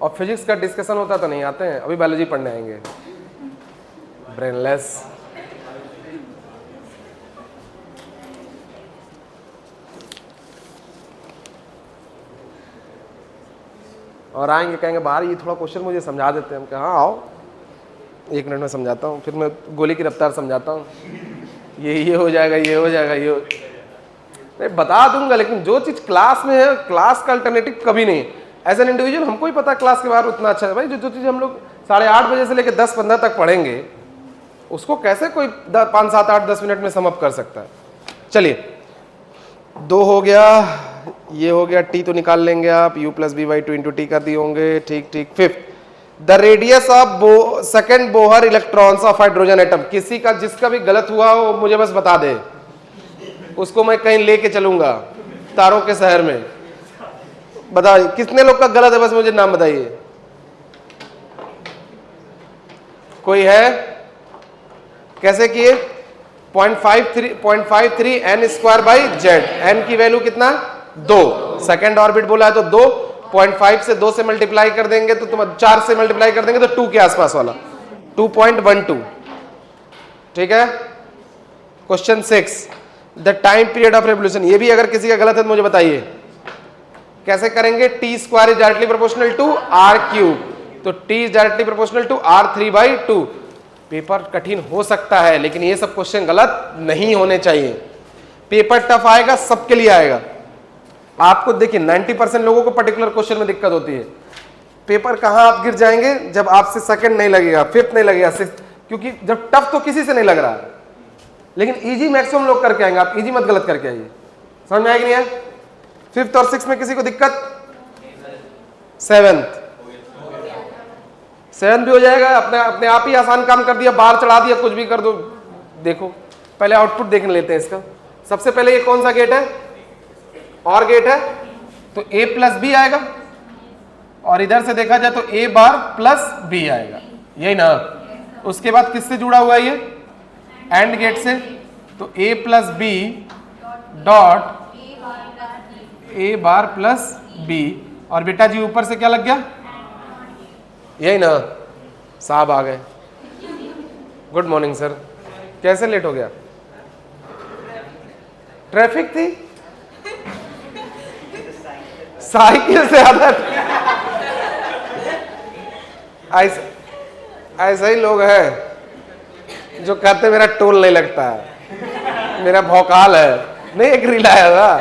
और फिजिक्स का डिस्कशन होता है तो नहीं आते हैं। अभी बायोलॉजी पढ़ने आएंगे, ब्रेनलेस। और आएंगे कहेंगे बाहर ये थोड़ा क्वेश्चन मुझे समझा देते हैं। हम कहा हाँ आओ, 1 मिनट में समझाता हूँ। फिर मैं गोली की रफ्तार समझाता हूँ, ये हो जाएगा, ये हो जाएगा, ये मैं बता दूंगा। लेकिन जो चीज़ क्लास में है, क्लास का अल्टरनेटिव कभी नहीं। एज एन इंडिविजुअल हमको ही पता क्लास के बाहर उतना अच्छा है भाई। जो चीज़ हम लोग 8:30 बजे से लेकर 10-15 तक पढ़ेंगे उसको कैसे कोई 5, 7, 8, 10 मिनट में समअप कर सकता है। चलिए 2 हो गया, ये हो गया। टी तो निकाल लेंगे आप, u + b/2 × t कर दिए होंगे। ठीक ठीक। 5th, the radius of second Bohr electrons of hydrogen atom. किसी का जिसका भी गलत हुआ हो मुझे बस बता दे, उसको मैं कहीं लेके चलूंगा तारों के शहर में। बताइए कितने लोग का गलत है, बस मुझे नाम बताइए। कोई है? कैसे किए? 0.53 n²/z। n की वैल्यू कितना? 2। सेकेंड ऑर्बिट बोला है तो 2। 0.5 से 2 से मल्टीप्लाई कर देंगे तो तुम 4 से मल्टीप्लाई कर देंगे तो 2 के आसपास वाला 2.12। ठीक है। Question 6, the time period of revolution. ये भी अगर किसी का गलत है तो मुझे बताइए। कैसे करेंगे? t² is directly proportional to r³। तो t is directly proportional to r3/2। Paper कठिन हो सकता है लेकिन ये सब क्वेश्चन गलत नहीं होने चाहिए। पेपर टफ आएगा, सबके लिए आएगा। आपको देखिए 90% लोगों को पर्टिकुलर क्वेश्चन में दिक्कत होती है। पेपर कहां आप गिर जाएंगे, जब आपसे सेकंड नहीं लगेगा, फिफ्थ नहीं लगेगा, सिक्स्थ, क्योंकि जब टफ तो किसी से नहीं लग रहा है, लेकिन इजी मैक्सिमम लोग करके आएंगे। आप इजी मत गलत करके आइए। समझ में आएगी नहीं है? फिफ्थ और सिक्स्थ में किसी को दिक्कत? सेवेंथ भी हो जाएगा। अपने अपने आप ही आसान काम कर दिया, बाहर चढ़ा दिया, कुछ भी कर दो। देखो पहले आउटपुट देख लेते हैं इसका। सबसे पहले ये कौन सा गेट है? और गेट है, तो a प्लस बी आएगा, और इधर से देखा जाए तो a बार प्लस बी आएगा, यही ना। उसके बाद किससे जुड़ा हुआ है ये? एंड गेट से, तो a plus B dot a bar plus B, और बेटा जी ऊपर से क्या लग गया? यही ना। साहब आ गए, गुड मॉर्निंग सर। कैसे लेट हो गया? ट्रैफिक थी, साइकिल से आदत। ऐसा ही लोग हैं जो कहते मेरा टोल नहीं लगता है, मेरा भौकाल है। नहीं, एक रील आया था,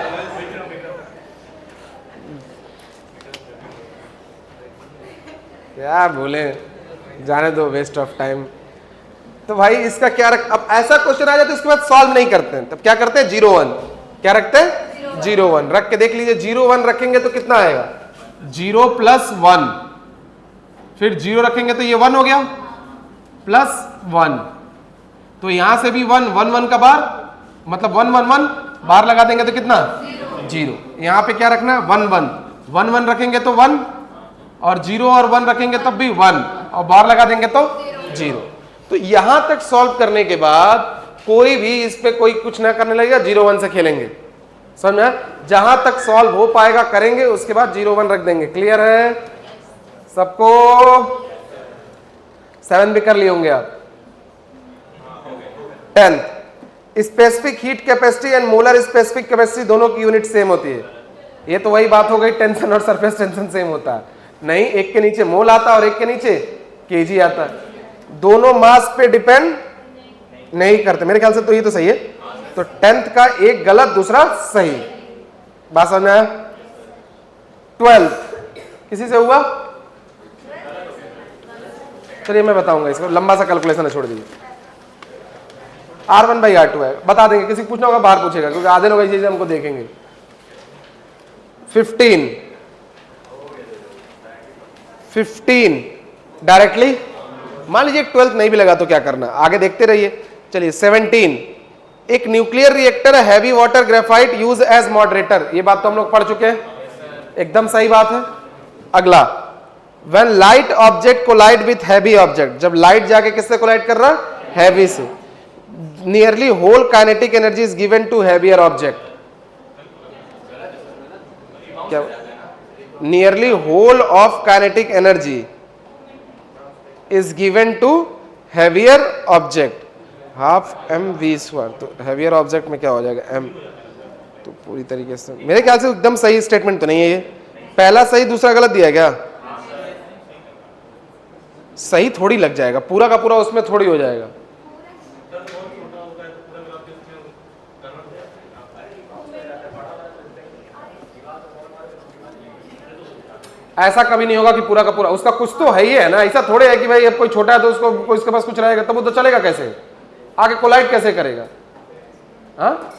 क्या बोले, जाने दो, वेस्ट ऑफ टाइम। तो भाई इसका क्या अब ऐसा क्वेश्चन आ जाए तो इसके बाद सॉल्व नहीं करते हैं, तब क्या करते हैं? 0 1। क्या रखते हैं? 0 1 रख के देख लीजिए। 0 1 रखेंगे तो कितना आएगा? 0 प्लस 1, फिर 0 रखेंगे तो ये 1 हो गया, प्लस 1, तो यहां से भी 1 1 1 का बार, मतलब 1 1 1 बार लगा देंगे तो कितना? 0। यहां पे क्या रखना? 1 1 1 1 रखेंगे तो 1, और 0 और 1 रखेंगे तब भी 1, और बार लगा देंगे तो 0। तो यहां तक सॉल्व करने के बाद कोई भी इस पे कोई कुछ ना करने लगेगा, 0 1 से खेलेंगे। समझा? जहां तक सॉल्व हो पाएगा करेंगे, उसके बाद 0 1 रख देंगे। क्लियर है सबको? 7 भी कर लिए होंगे आप। 10th, specific heat capacity and molar specific capacity दोनों की यूनिट सेम होती है। ये तो वही बात हो गई, टेंशन और सरफेस टेंशन सेम होता है नहीं, एक के नीचे मोल आता है और एक के नीचे केजी आता है। दोनों मास पे डिपेंड नहीं करते, मेरे ख्याल से तो ये तो सही है। तो 10th का एक गलत, दूसरा सही। बात समझ में आया? 12th किसी से हुआ? चलिए मैं बताऊंगा इसको, लंबा सा कैलकुलेशन है, छोड़ दीजिए। R1 बाई R2 है, बता देंगे। किसी पूछना होगा बाहर पूछेगा, क्योंकि आधे लोग ऐसी चीजें हमको देखेंगे। 15 डायरेक्टली, मान लीजिए 12th नहीं भी लगा तो क्या करना, आगे देखते रहिए। चलिए 17, एक न्यूक्लियर रिएक्टर है, heavy water graphite use as moderator. ये बात तो हम लोग पढ़ चुके हैं, एकदम सही बात है। अगला, when light object collide with heavy object, जब लाइट जाके किससे कोलाइड कर रहा? हैवी से। Nearly whole kinetic energy is given to heavier object. क्या? Nearly whole of kinetic energy is given to heavier object, half M V square. तो heavier object में क्या हो जाएगा? एम। तो पूरी तरीके से मेरे ख्याल से एकदम सही स्टेटमेंट तो नहीं है ये। पहला सही, दूसरा गलत दिया क्या? सही थोड़ी लग जाएगा, पूरा का पूरा उसमें थोड़ी हो जाएगा। ऐसा कभी नहीं होगा कि पूरा का पूरा, उसका कुछ तो है ही है ना। ऐसा थोड़े है कि भाई अब कोई छोटा है तो उसको कोई इसके पास कुछ रहेगा, तो वो तो चलेगा कैसे, आगे कोलाइड कैसे करेगा? हाँ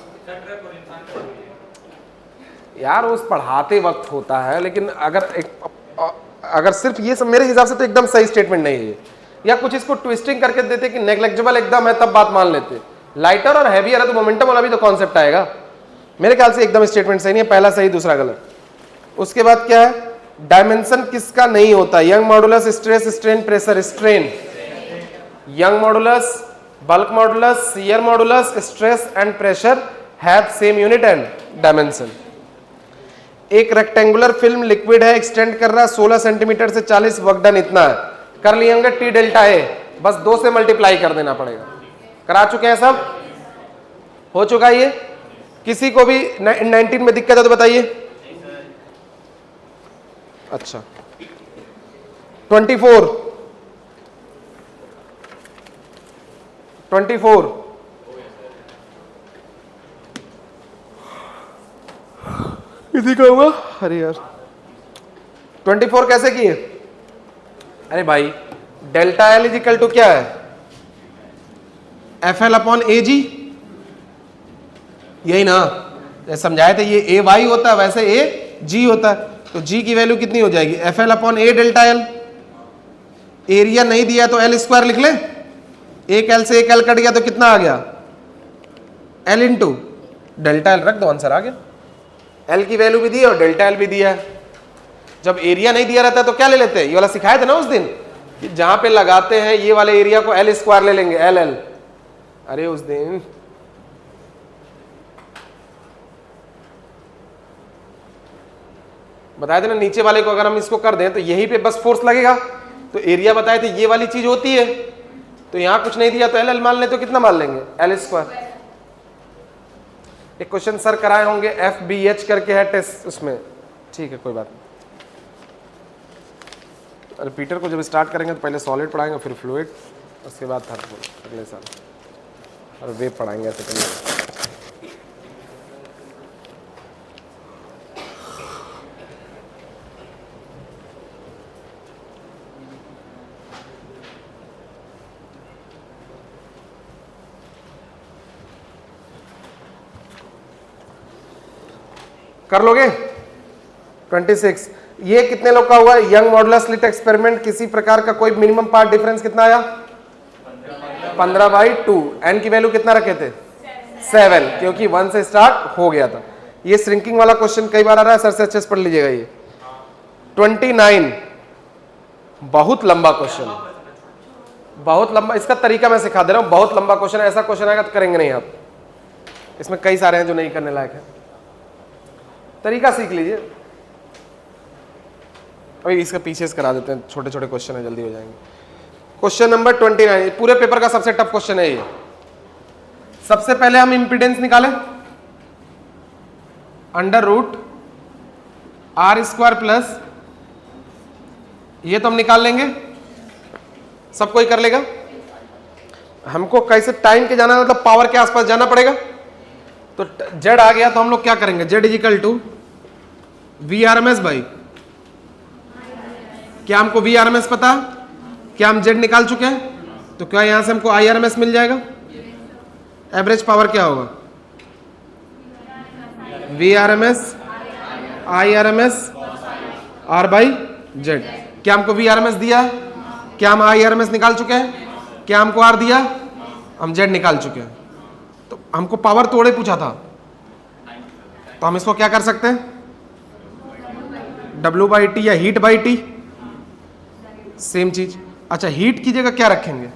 यार, उस पढ़ाते वक्त होता है, लेकिन अगर सिर्फ ये सब, मेरे हिसाब से तो एकदम सही स्टेटमेंट नहीं है ये। या कुछ इसको ट्विस्टिंग करके देते कि नेग्लेक्टेबल एकदम है, तब बात मान लेते। लाइटर और हैवियर है तो मोमेंटम वाला भी तो कॉन्सेप्ट आएगा। मेरे ख्याल से एकदम स्टेटमेंट सही नहीं है, पहला सही दूसरा गलत। उसके बाद क्या है? डायमेंशन किसका नहीं होता? Young modulus, stress strain pressure strain. Young modulus, bulk modulus, shear modulus, stress and pressure have same unit and dimension. एक रेक्टेंगुलर फिल्म लिक्विड है, एक्सटेंड कर रहा है 16 सेंटीमीटर से 40, वर्क डन इतना है। कर लिए होंगे टी डेल्टा ए, बस 2 से मल्टीप्लाई कर देना पड़ेगा। करा चुके हैं सब? हो चुका है ये? किसी को भी 19 में दिक्कत है तो बताइए। अच्छा 24 इधर इसी का हुआ। अरे यार 24 कैसे किए? अरे भाई delta L is equal to क्या है? एफ एल अपॉन ए जी, यही ना समझाए थे। ये ए वाई होता है, वैसे ए जी होता है। तो जी की वैल्यू कितनी हो जाएगी? एफ एल अपॉन ए डेल्टा एल। एरिया नहीं दिया तो एल स्क्वायर लिख ले, एक एल से एक एल कट गया तो कितना आ गया? एल इंटू डेल्टा एल, रख दो, आंसर आ गया। एल की वैल्यू भी दी है और डेल्टा एल भी दिया है। जब एरिया नहीं दिया रहता है तो क्या ले लेते हैं? ये वाला सिखाए थे ना उस दिन, कि जहां पे लगाते हैं ये वाले एरिया को एल स्क्वायर ले लेंगे, एल एल। अरे उस दिन बताए थे ना, नीचे वाले को अगर हम इसको कर दें तो यहीं पे बस फोर्स लगेगा। तो एरिया बताए थे ये वाली चीज होती है, तो यहां कुछ नहीं दिया तो एल एल मान ले, तो कितना मान लेंगे? L square. एक क्वेश्चन सर कराए होंगे, एफ बी एच करके है टेस्ट उसमें, ठीक है कोई बात नहीं। रिपीटर को जब स्टार्ट करेंगे तो पहले सॉलिड पढ़ाएंगे, फिर फ्लूइड, उसके बाद थर्ड अगले साल, और वेव पढ़ाएंगे ऐसे करेंगे। कर लोगे? 26। ये कितने लोग का हुआ? यंग मॉडुलस स्लिट एक्सपेरिमेंट, किसी प्रकार का कोई मिनिमम पार्ट डिफरेंस कितना आया? 15/2। एन की वैल्यू कितना रखे थे? 7, क्योंकि 1 से स्टार्ट हो गया था। ये श्रिंकिंग वाला क्वेश्चन कई बार आ रहा है, सर से अच्छे से पढ़ लीजिएगा। ये 29 बहुत लंबा क्वेश्चन, बहुत लंबा। इसका तरीका मैं सिखा दे रहा हूं, बहुत लंबा क्वेश्चन है। ऐसा क्वेश्चन आएगा तो करेंगे नहीं आप। इसमें कई सारे हैं जो नहीं करने लायक है, तरीका सीख लीजिए। अभी इसके पीछे से करा देते हैं, छोटे छोटे क्वेश्चन है, जल्दी हो जाएंगे। क्वेश्चन नंबर 29, पूरे पेपर का सबसे टफ क्वेश्चन है ये। सबसे पहले हम इंपीडेंस निकालें, √r² प्लस, ये तो हम निकाल लेंगे, सब कोई कर लेगा। हमको कैसे टाइम के जाना, मतलब पावर के आसपास जाना पड़ेगा। तो जेड आ गया तो हम लोग क्या करेंगे? Z is equal to VRMS by, क्या हमको VRMS पता है? क्या हम जेड निकाल चुके हैं? तो क्या यहां से हमको IRMS मिल जाएगा? एवरेज पावर क्या होगा? VRMS IRMS R by Z. क्या हमको VRMS दिया है? क्या हम IRMS निकाल चुके हैं? क्या हमको R दिया? हम जेड निकाल चुके हैं। तो हमको पावर तोड़े पूछा था, तो हम इसको क्या कर सकते हैं? W/T या हीट बाई टी, सेम चीज। अच्छा, हीट की जगह क्या रखेंगे?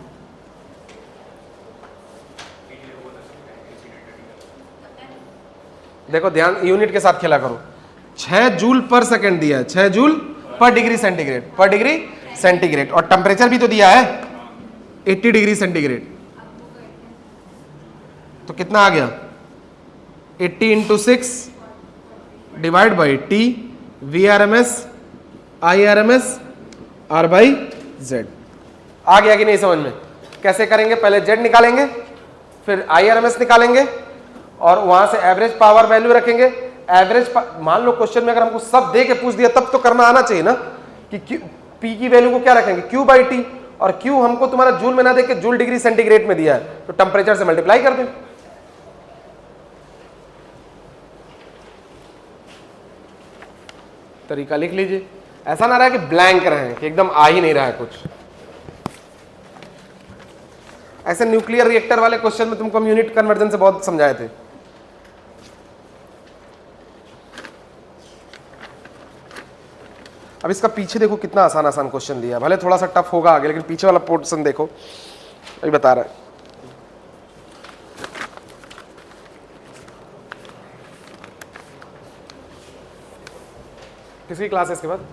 देखो ध्यान, यूनिट के साथ खेला करो। 6 जूल पर सेकंड दिया है, 6 जूल पर डिग्री सेंटीग्रेड, पर डिग्री सेंटीग्रेड। और टेम्परेचर भी तो दिया है 80 डिग्री सेंटीग्रेड। तो कितना आ गया? 80 × 6 divide by T, VRMS IRMS R by Z. आ गया कि नहीं समझ में? कैसे करेंगे? पहले जेड निकालेंगे, फिर IRMS निकालेंगे, और वहां से एवरेज पावर वैल्यू रखेंगे। एवरेज मान लो क्वेश्चन में अगर हमको सब दे के पूछ दिया तब तो करना आना चाहिए ना, कि पी की वैल्यू को क्या रखेंगे? Q/T, और Q हमको तुम्हारा जूल में ना दे के जूल डिग्री सेंटीग्रेड में दिया है, तो टेम्परेचर से मल्टीप्लाई कर दें। तरीका लिख लीजिए, ऐसा ना रहा कि ब्लैंक रहे, कि एकदम आ ही नहीं रहा है कुछ। ऐसे न्यूक्लियर रिएक्टर वाले क्वेश्चन में तुमको हम यूनिट कन्वर्जन से बहुत समझाए थे। अब इसका पीछे देखो कितना आसान आसान क्वेश्चन दिया, भले थोड़ा सा टफ होगा आगे, लेकिन पीछे वाला पोर्शन देखो, अभी बता रहा है। किसकी क्लास है इसके बाद?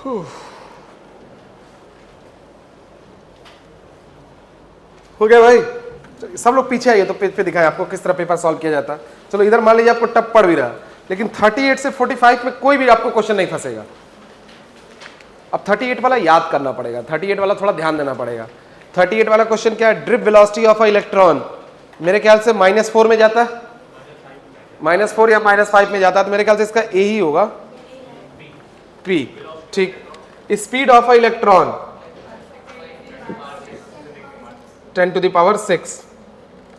हो गया भाई, सब लोग पीछे आइए तो पेज पे दिखाएं आपको किस तरह पेपर सॉल्व किया जाता है। चलो इधर मान लीजिए आपको टफ पड़ भी रहा है, लेकिन 38 से 45 में कोई भी आपको क्वेश्चन नहीं फंसेगा। अब 38 वाला याद करना पड़ेगा, 38 वाला थोड़ा ध्यान देना पड़ेगा। 38 वाला क्वेश्चन क्या है? Drip velocity of a electron मेरे ख्याल से -4 में जाता है, -4 या -5 में जाता है, तो मेरे ख्याल से इसका ए ही होगा, पी। ठीक। Speed of a electron 10⁶।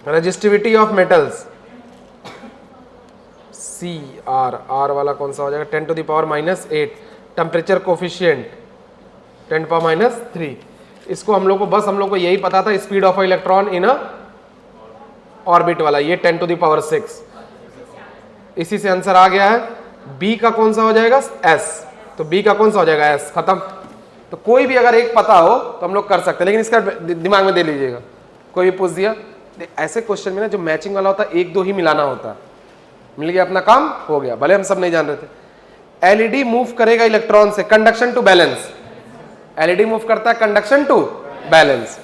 Resistivity of metals C R, R वाला कौन सा हो जाएगा? 10⁻⁻8। Temperature coefficient 10⁻⁻3। इसको हम लोग को यही पता था, speed of electron in a orbit वाला, ये 10⁶। इसी से आंसर आ गया है। बी का कौन सा हो जाएगा? एस। तो बी का कौन सा हो जाएगा? एस। खत्म। तो कोई भी अगर एक पता हो तो हम लोग कर सकते हैं, लेकिन इसका दिमाग में दे लीजिएगा। कोई भी पूछ दिया, ऐसे क्वेश्चन में ना जो मैचिंग वाला होता है 1-2 ही मिलाना होता है, मिल गया अपना काम हो गया, भले हम सब नहीं जान रहे थे। एलईडी मूव करेगा इलेक्ट्रॉन से conduction to valence. LED move करता है कंडक्शन टू बैलेंस।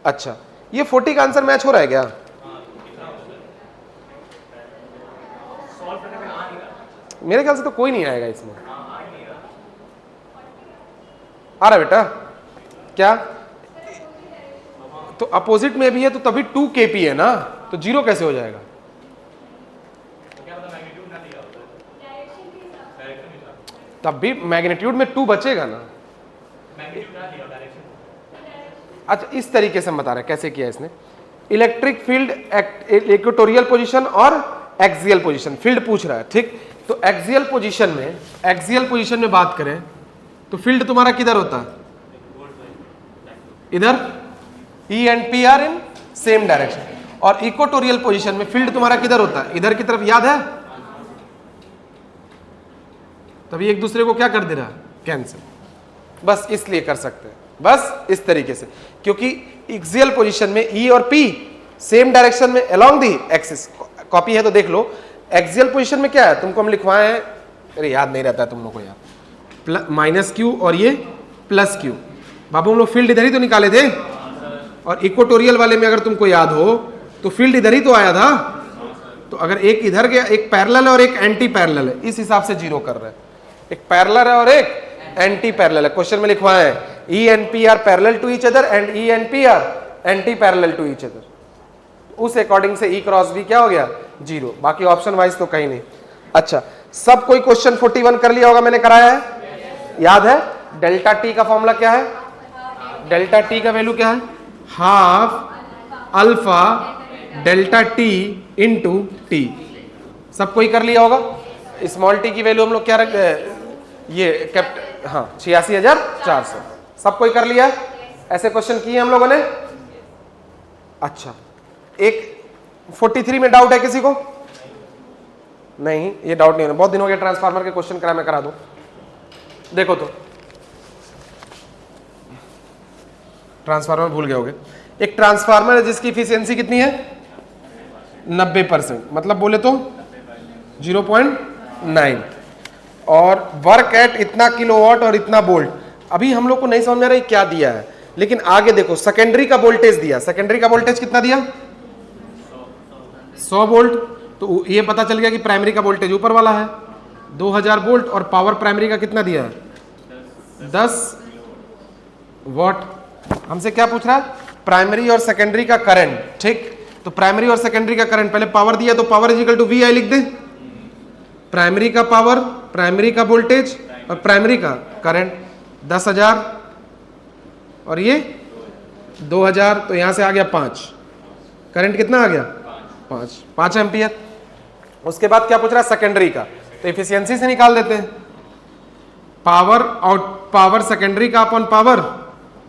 अच्छा, ये 40 का आंसर मैच हो रहा है क्या? मेरे ख्याल से तो कोई नहीं आएगा इसमें। आ रहा बेटा क्या? तो अपोजिट में भी है तो तभी 2 kp है ना, तो 0 कैसे हो जाएगा? तब भी मैग्नीट्यूड में 2 बचेगा ना। अच्छा, इस तरीके से हम बता रहे हैं कैसे किया इसने। इलेक्ट्रिक फील्ड इक्वेटोरियल पोजीशन और एक्सियल पोजीशन फील्ड पूछ रहा है, ठीक। तो एक्सियल पोजीशन में बात करें तो फील्ड तुम्हारा किधर होता है? इधर। E and P R in same direction. और इक्वेटोरियल पोजीशन में फील्ड तुम्हारा किधर होता है? इधर की तरफ, याद है? तभी एक दूसरे को क्या कर दे रहा है? कैंसिल। बस इसलिए कर सकते हैं, बस इस तरीके से, क्योंकि एक्सियल पोजीशन में ई और पी सेम डायरेक्शन में अलोंग दी एक्सिस। कॉपी है तो देख लो। एक्सियल पोजीशन में क्या है तुमको हम लिखवाए हैं, अरे याद नहीं रहता है तुम लोग को यार, -q और ये +q। बाबू हम लोग फील्ड इधर ही तो निकाले थे, और इक्वेटोरियल वाले में अगर तुमको याद हो तो फील्ड इधर ही तो आया था। तो अगर एक इधर गया, एक पैरेलल है और एक एंटी पैरेलल है, इस हिसाब से 0 कर रहे हैं। एक पैरेलल है और एक एंटी पैरेलल है। क्वेश्चन में लिखवाए हैं E and P R parallel to each other and E and P R anti parallel to each other. उस अकॉर्डिंग से ई क्रॉस बी क्या हो गया? 0। बाकी ऑप्शन वाइज तो कहीं नहीं। अच्छा, सब कोई क्वेश्चन 41 कर लिया होगा, मैंने कराया है, याद है? डेल्टा टी का फॉर्मूला क्या है? डेल्टा टी का वैल्यू क्या है? Half alpha delta T into T. सब कोई कर लिया होगा। स्मॉल टी की वैल्यू हम लोग क्या रखते हैं? ये हाँ 86,400। सब कोई कर लिया? ऐसे क्वेश्चन किए हम लोगों ने। अच्छा, एक 43 में डाउट है किसी को? नहीं, ये डाउट नहीं होना, बहुत दिन हो गया ट्रांसफार्मर के क्वेश्चन करा, मैं करा दूं। देखो तो ट्रांसफार्मर भूल गए होगे। एक ट्रांसफार्मर है जिसकी इफिशियंसी कितनी है? 90%, मतलब बोले तो 0.9, और वर्क एट इतना किलोवाट और इतना वोल्ट। अभी हम लोग को नहीं समझ में आ रहा है क्या दिया है, लेकिन आगे देखो सेकेंडरी का वोल्टेज दिया। सेकेंडरी का वोल्टेज कितना दिया? 100 वोल्ट। तो ये पता चल गया कि प्राइमरी का वोल्टेज ऊपर वाला है 2000 वोल्ट, और पावर प्राइमरी का कितना दिया है? 10 वॉट। हमसे क्या पूछ रहा है? प्राइमरी और सेकेंडरी का करंट, ठीक। तो प्राइमरी और सेकेंडरी का करंट, पहले पावर दिया तो power is equal to V I लिख दे। प्राइमरी का पावर, प्राइमरी का वोल्टेज और प्राइमरी का करंट 10,000 और ये 2000, तो यहां से आ गया 5। करंट कितना आ गया? 5 एम्पियर। उसके बाद क्या पूछ रहा है? सेकेंडरी का। तो इफिशियंसी से निकाल देते हैं। पावर और पावर सेकेंडरी का अपॉन पावर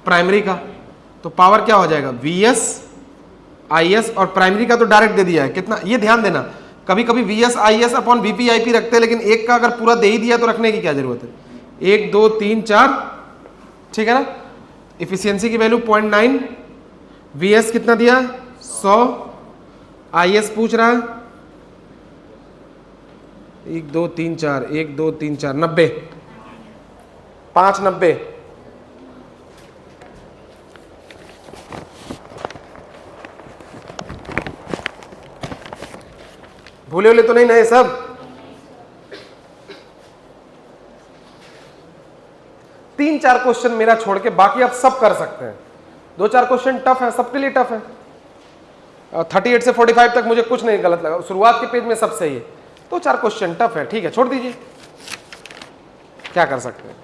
प्राइमरी का, तो पावर क्या हो जाएगा? VS IS, और प्राइमरी का तो डायरेक्ट दे दिया है कितना, ये ध्यान देना। कभी कभी VS IS upon VP IP रखते हैं, लेकिन एक का अगर पूरा दे ही दिया तो रखने की क्या जरूरत है? 1 2 3 4, ठीक है ना। इफिशियंसी की वैल्यू 0.9, VS कितना दिया? 100, IS पूछ रहा है 1 2 3 4, 1 2 3 4 90, 590, भूले हुए तो नहीं नए सब? 3-4 क्वेश्चन मेरा छोड़ के बाकी आप सब कर सकते हैं। 2-4 क्वेश्चन टफ है, सबके लिए टफ है। 38 से 45 तक मुझे कुछ नहीं गलत लगा, शुरुआत के पेज में सब सही है। 2-4 क्वेश्चन टफ है, ठीक है, छोड़ दीजिए, क्या कर सकते हैं।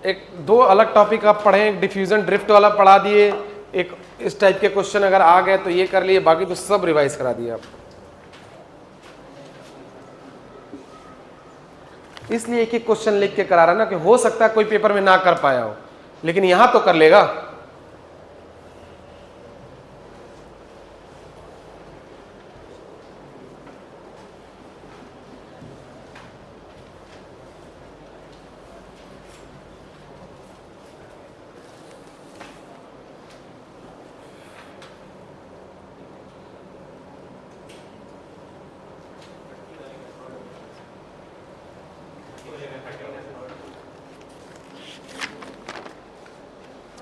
एक 2 अलग टॉपिक आप पढ़े, एक डिफ्यूजन ड्रिफ्ट वाला पढ़ा दिए, एक इस टाइप के क्वेश्चन अगर आ गए तो ये कर लिए, बाकी तो सब रिवाइज करा दिए आप। इसलिए एक एक क्वेश्चन लिख के करा रहा ना, कि हो सकता है कोई पेपर में ना कर पाया हो, लेकिन यहां तो कर लेगा।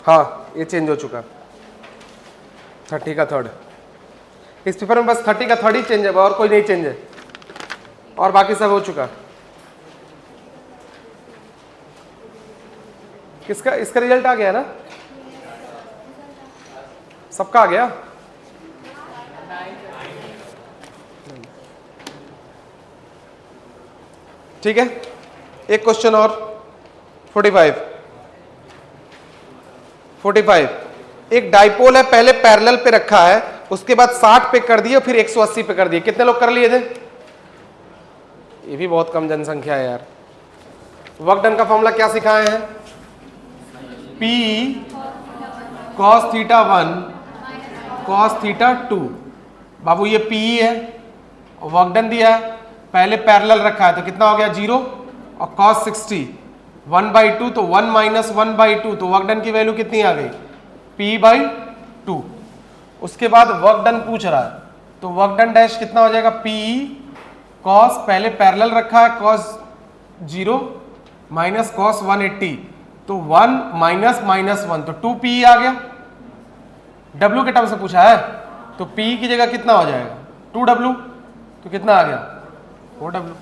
हाँ, ये चेंज हो चुका, 30 का थर्ड। इस पेपर में बस 30 का थर्ड ही चेंज है, और कोई नहीं चेंज है, और बाकी सब हो चुका। किसका, इसका रिजल्ट आ गया ना? सबका आ गया? ठीक है, एक क्वेश्चन और। 45 एक डाइपोल है, पहले पैरेलल पे रखा है, उसके बाद 60 पे कर दिए, फिर 180 पे कर दिए। कितने लोग कर लिए थे? ये भी बहुत कम जनसंख्या है यार। वर्क डन का फॉर्मूला क्या सिखाए हैं? P cos theta 1 cos theta 2। बाबू ये P है, वर्क डन दिया है, पहले पैरेलल रखा है तो कितना हो गया 0, और cos 60 1/2, तो 1 - 1/2, तो वर्क डन की वैल्यू कितनी आ गई? P/2। उसके बाद वर्क डन पूछ रहा है, तो वर्क डन डैश कितना हो जाएगा? P cos, पहले पैरेलल रखा है, cos 0 माइनस cos 180, तो 1 - -1, तो 2P आ गया। W के टर्म से पूछा है, तो P की जगह कितना हो जाएगा? 2W, तो कितना आ गया? 4W।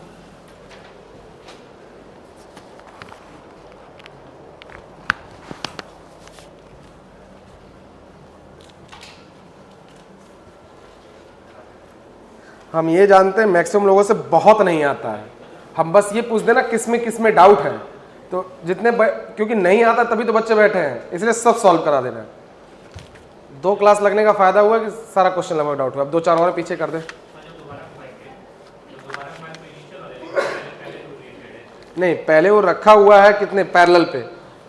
हम ये जानते हैं मैक्सिमम लोगों से बहुत नहीं आता है, हम बस ये पूछ देना किस में डाउट है, तो जितने क्योंकि नहीं आता तभी तो बच्चे बैठे हैं, इसलिए सब सॉल्व करा देना है। 2 क्लास लगने का फायदा हुआ कि सारा क्वेश्चन लगभग डाउट हुआ। अब 2-4 और पीछे कर दे। नहीं, पहले वो रखा हुआ है कितने पैरेलल पे,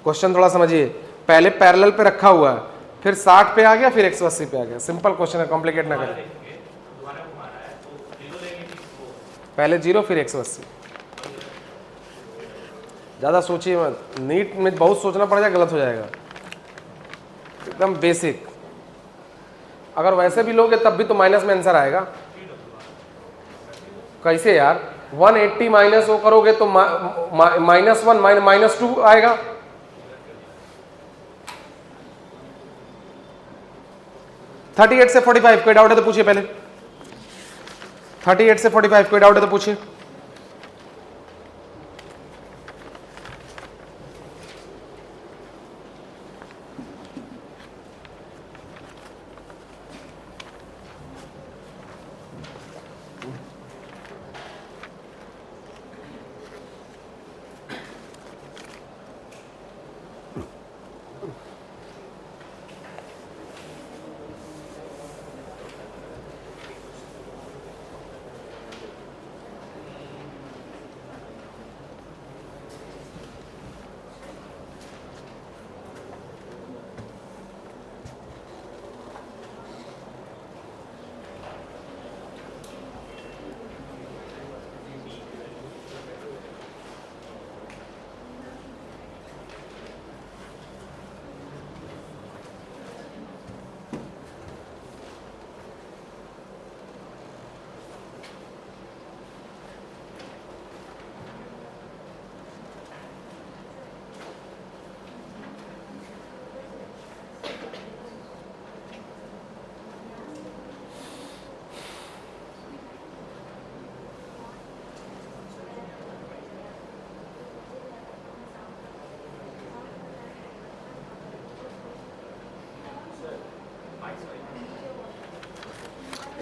क्वेश्चन थोड़ा समझिए, पहले पैरेलल पे रखा हुआ है, फिर 60 पे आ गया, फिर 180 पे आ गया। सिंपल क्वेश्चन है, कॉम्प्लिकेट ना करें। पहले 0 फिर 180। ज़्यादा सोचिए मत, नीट में बहुत सोचना पड़ जाएगा, गलत हो जाएगा। एकदम बेसिक, अगर वैसे भी लोगे तब भी तो माइनस में आंसर आएगा। कैसे यार? 180 माइनस वो करोगे तो -1 -2 आएगा। $38 से 45 कोई डाउट है तो पूछिए पहले। 38 से 45 कोई डाउट है तो पूछिए।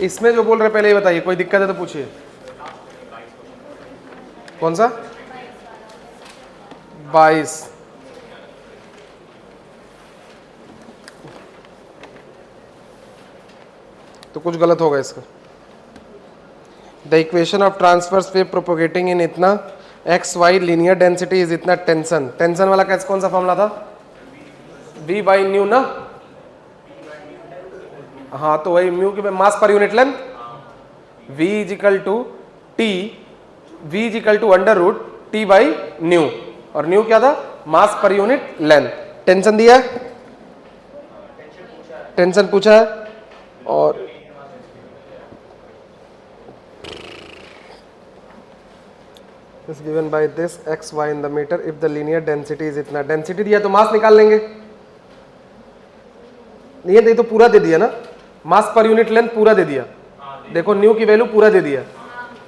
इसमें जो बोल रहे पहले ये बताइए, कोई दिक्कत है तो पूछिए। कौन सा? 22। तो कुछ गलत होगा इसका। The equation of transverse wave propagating in इतना X Y linear density is इतना टेंशन। टेंशन वाला कैसे, कौन सा फॉर्मूला था? v बाई न्यू ना। हाँ तो वही म्यू की mass per unit length, v is equal to T, v is equal to under root T by nu, और न्यू क्या था? मास पर यूनिट लेंथ। टेंशन दिया है, टेंशन पूछा है, और is given by this x y in the meter if the linear density is इतना। Density दिया तो मास निकाल लेंगे। ये तो पूरा दे दिया ना, मास पर यूनिट लेंथ पूरा दे दिया। देखो न्यू की वैल्यू पूरा दे दिया।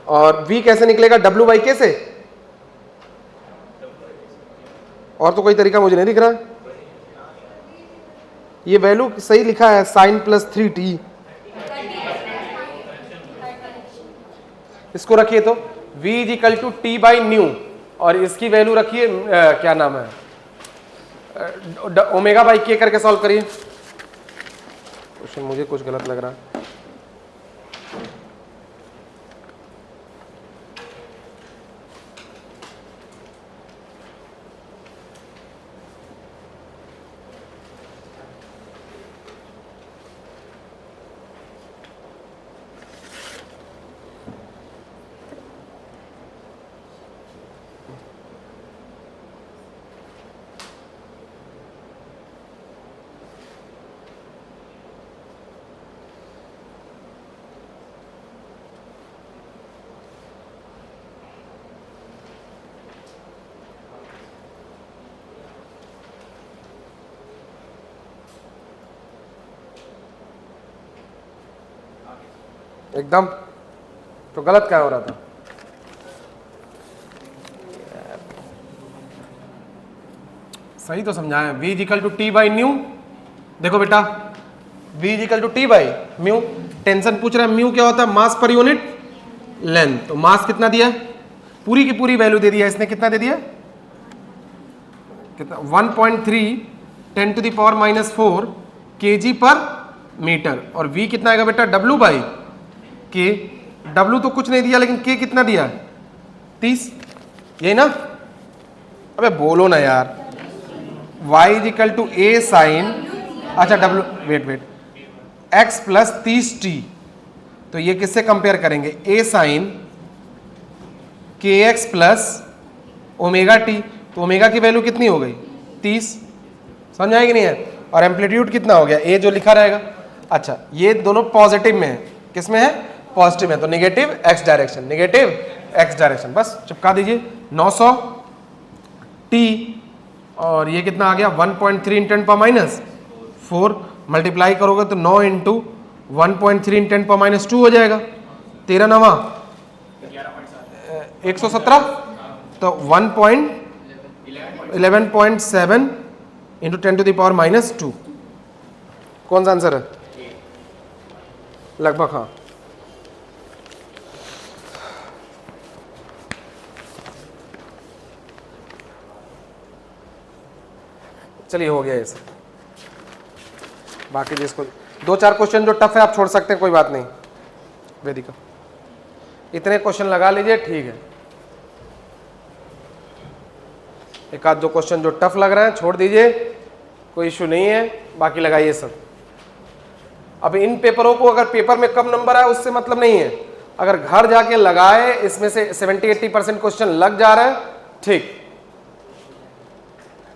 और v कैसे निकलेगा? w बाई के से। और तो कोई तरीका मुझे नहीं दिख रहा। ये वैल्यू सही लिखा है, साइन प्लस 3t। इसको रखिए तो v is equal to T by nu, और इसकी वैल्यू रखिए क्या नाम है, ओमेगा बाई के करके सॉल्व करिए। क्वेश्चन मुझे कुछ गलत लग रहा है। एकदम तो गलत क्या हो रहा था? सही तो समझाया। v is equal to T by nu. देखो बेटा v is equal to T by mu. Tension पूछ रहा है म्यू क्या होता है? मास पर यूनिट लेंथ। तो मास कितना दिया? पूरी की पूरी वैल्यू दे दिया इसने। कितना दे दिया? कितना? 1.3 10 टू द पावर -4 kg पर मीटर। और v कितना आएगा बेटा? w बाई के। w तो कुछ नहीं दिया, लेकिन k कितना दिया? 30। यही ना? अबे बोलो ना यार। y is equal to A sine, अच्छा w, wait x plus 30t। तो ये किससे कंपेयर करेंगे? a sine kx plus omega T. तो ओमेगा की वैल्यू कितनी हो गई? 30। समझ आएगी नहीं है? और एम्पलीट्यूड कितना हो गया? a जो लिखा रहेगा। अच्छा ये दोनों पॉजिटिव में है। किस में है? पॉजिटिव में। तो negative x direction, negative x direction. बस चिपका दीजिए। 900 t, और ये कितना आ गया? 1.3 × 10⁻⁴। मल्टीप्लाई करोगे तो 9 × 1.3 × 10⁻² हो जाएगा। 13 9 117। तो 11.7 × 10⁻²। कौन सा आंसर है? लगभग हाँ। चलिए हो गया ये सब। बाकी जिसको 2-4 क्वेश्चन जो टफ है आप छोड़ सकते हैं, कोई बात नहीं। वेदिका इतने क्वेश्चन लगा लीजिए, ठीक है। एक आध दो क्वेश्चन जो टफ लग रहे हैं छोड़ दीजिए, कोई इशू नहीं है। बाकी लगाइए सब। अब इन पेपरों को अगर पेपर में कम नंबर आए उससे मतलब नहीं है। अगर घर जाके लगाए, इसमें से 70-80% क्वेश्चन लग जा रहा है, ठीक।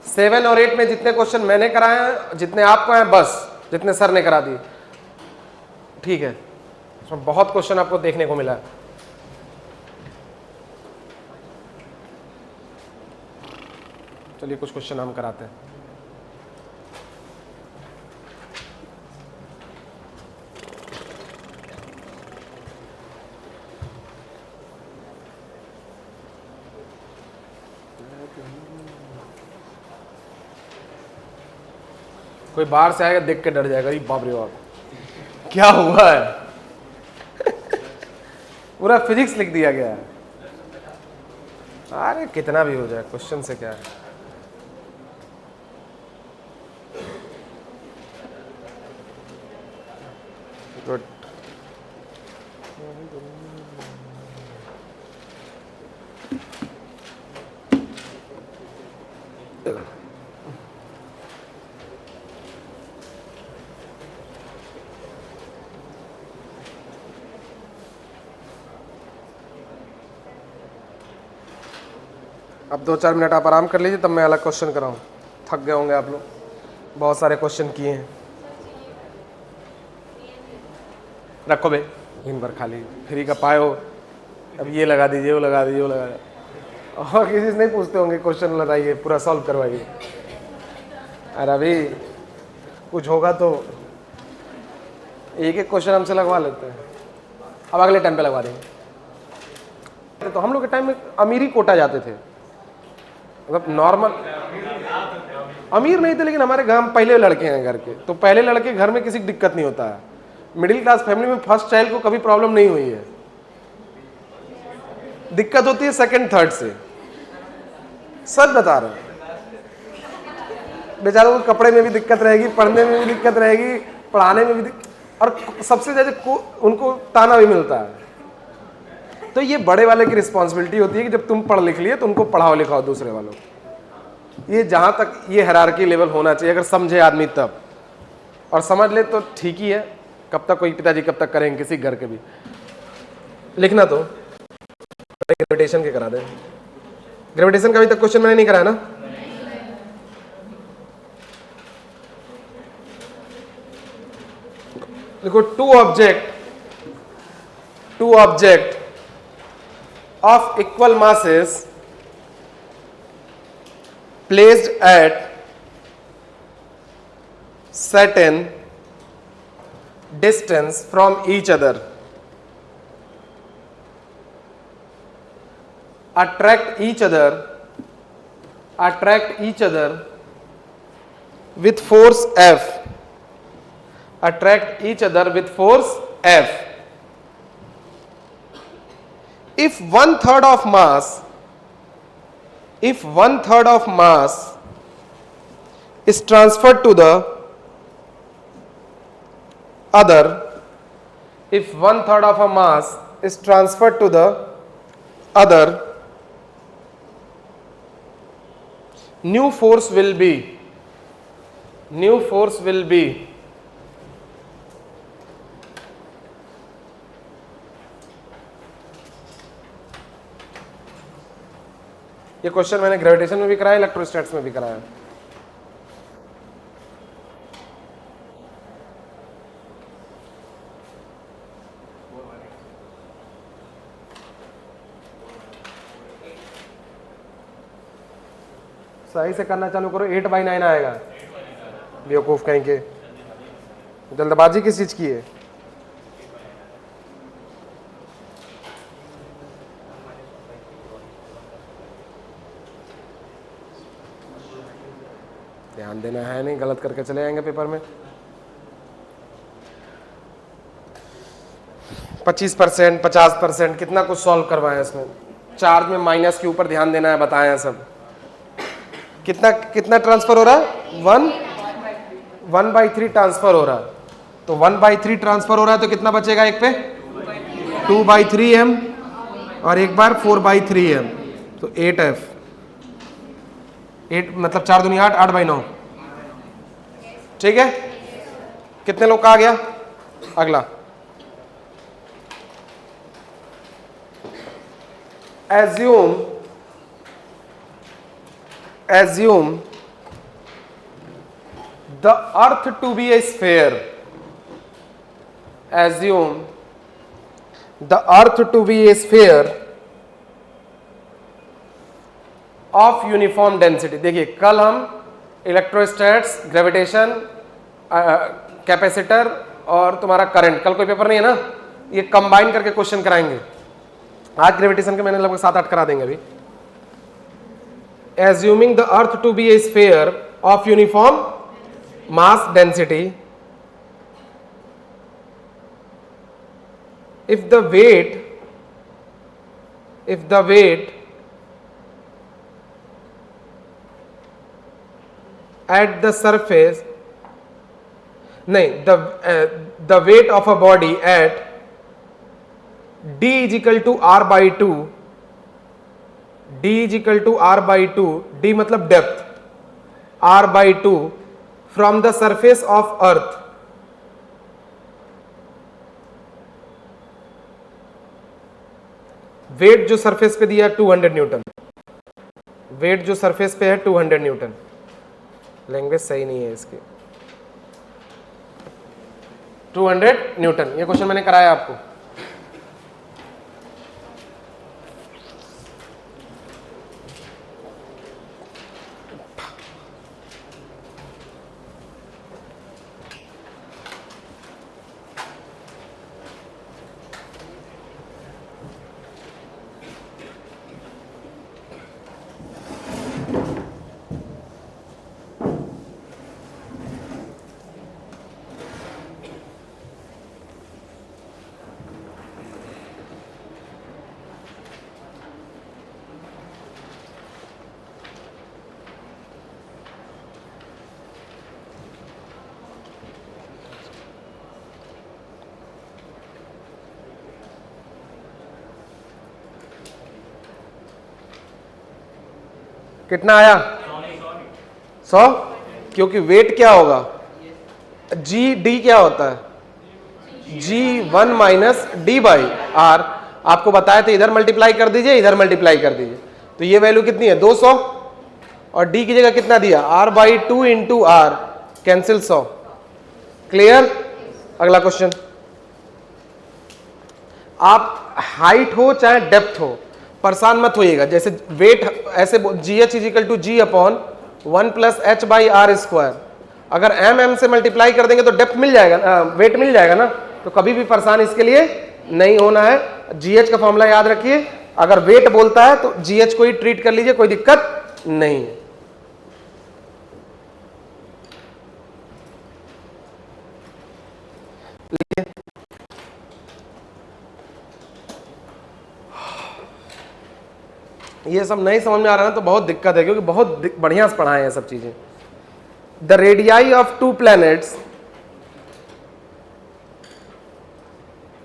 7 और 8 में जितने क्वेश्चन मैंने कराए हैं, जितने आपको हैं, बस जितने सर ने करा दिए, ठीक है। उसमें बहुत क्वेश्चन आपको देखने को मिला है। चलिए कुछ क्वेश्चन हम कराते हैं। कोई बाहर से आएगा देख के डर जाएगा, बाप रे बाप। क्या हुआ है? पूरा फिजिक्स लिख दिया गया है। अरे कितना भी हो जाए, क्वेश्चन से क्या है। गुड। अब 2-4 मिनट आप आराम कर लीजिए, तब मैं अलग क्वेश्चन कराऊँ। थक गए होंगे आप लोग, बहुत सारे क्वेश्चन किए हैं। रखो बे, दिन भर खाली फ्री का पाए हो, अब ये लगा दीजिए, वो लगा दीजिए, वो लगा दीजिए, और किसी से नहीं पूछते होंगे, क्वेश्चन लगाइए, पूरा सॉल्व करवाइए। अरे अभी कुछ होगा तो एक एक क्वेश्चन हमसे लगवा लेते हैं, अब अगले टाइम पे लगवा देंगे। तो हम लोग के टाइम में अमीरी कोटा जाते थे, मतलब नॉर्मल अमीर नहीं थे, लेकिन हमारे घर में पहले लड़के हैं घर के, तो पहले लड़के घर में किसी की दिक्कत नहीं होता है। मिडिल क्लास फैमिली में फर्स्ट चाइल्ड को कभी प्रॉब्लम नहीं हुई है, दिक्कत होती है सेकंड थर्ड से। सच बता रहा हूं, बेचारों को कपड़े में भी दिक्कत रहेगी, पढ़ने में भी दिक्कत रहेगी, पढ़ाने में भी और सबसे ज्यादा उनको ताना भी मिलता है। तो ये बड़े वाले की रिस्पॉन्सिबिलिटी होती है कि जब तुम पढ़ लिख लिए तो उनको पढ़ाओ लिखाओ दूसरे वालों। ये जहां तक ये हायरार्की लेवल होना चाहिए, अगर समझे आदमी तब, और समझ ले तो ठीक ही है। कब तक कोई पिताजी कब तक करेंगे किसी घर के भी। लिखना तो ग्रेविटेशन के करा दे। ग्रेविटेशन का अभी तक क्वेश्चन मैंने नहीं कराया ना। देखो, two object of equal masses placed at certain distance from each other attract each other with force F, attract each other with force F. If 1/3 of mass is transferred to the other, if 1/3 of a mass is transferred to the other, new force will be ये question मैंने gravitation में भी कराया, electrostatics में भी कराया। सही से करना चालू करो, 8/9 आएगा। बेवकूफ कहीं के, जल्दबाजी किस चीज की है। ध्यान देना है नहीं, गलत करके चले जाएंगे पेपर में। 25%, 50%, कितना कुछ सॉल्व करवाया इसमें। चार्ज में माइनस के ऊपर ध्यान देना है, बताया सब। कितना ट्रांसफर हो रहा है? 1/3 ट्रांसफर हो रहा है। तो 1/3 ट्रांसफर हो रहा है तो कितना बचेगा एक पे? 2/3 m, और एक बार 4/3 m, तो 8f। 8 मतलब 4 दूनी 8, 8/9। ठीक है, कितने लोग का आ गया? अगला, assume the earth to be a sphere. Assume the earth to be a sphere of uniform density. देखिए, कल हम इलेक्ट्रोस्टैट्स, ग्रेविटेशन, कैपेसिटर और तुम्हारा करंट, कल कोई पेपर नहीं है ना, ये कंबाइन करके क्वेश्चन कराएंगे। आज ग्रेविटेशन के मैंने लगभग 7-8 करा देंगे अभी। Assuming the earth to be a sphere of uniform mass density, if the weight at the surface, the weight of a body at d is equal to r by 2, d is equal to r by 2, d मतलब depth, r by 2 from the surface of earth, weight जो surface पे दिया है 200 Newton, wait जो surface पे है 200 Newton. Language सही नहीं है इसकी। 200 न्यूटन, ये क्वेश्चन मैंने कराया आपको। कितना आया? 100। क्योंकि वेट क्या होगा, जी डी क्या होता है, G1 minus D by are. आपको बताया तो इधर मल्टीप्लाई कर दीजिए, इधर मल्टीप्लाई कर दीजिए, तो ये वैल्यू कितनी है 200, और डी की जगह कितना दिया r by 2 into R, cancel 100। Clear? अगला क्वेश्चन। आप हाइट हो चाहे डेप्थ हो, परेशान मत होइएगा। जैसे वेट ऐसे G H is equal to G upon 1 plus H by R square, अगर एम एम से मल्टीप्लाई कर देंगे तो डेप्थ मिल जाएगा, वेट मिल जाएगा ना। तो कभी भी परेशान इसके लिए नहीं होना है। जीएच का फॉर्मूला याद रखिए, अगर वेट बोलता है तो जीएच को ही ट्रीट कर लीजिए, कोई दिक्कत नहीं है। ये सब नहीं समझ में आ रहा है तो बहुत दिक्कत है, क्योंकि बहुत बढ़िया से पढ़ाए हैं सब चीजें। The radii of two planets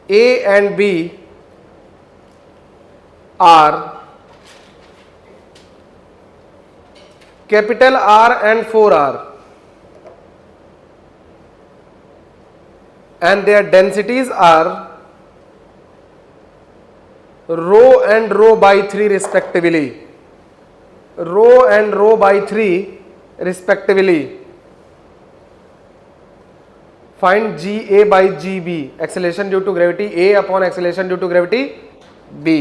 A and B are capital R and 4r and their densities are rho and rho by 3 respectively, rho and rho by 3 respectively. Find GA by GB, acceleration due to gravity A upon acceleration due to gravity B.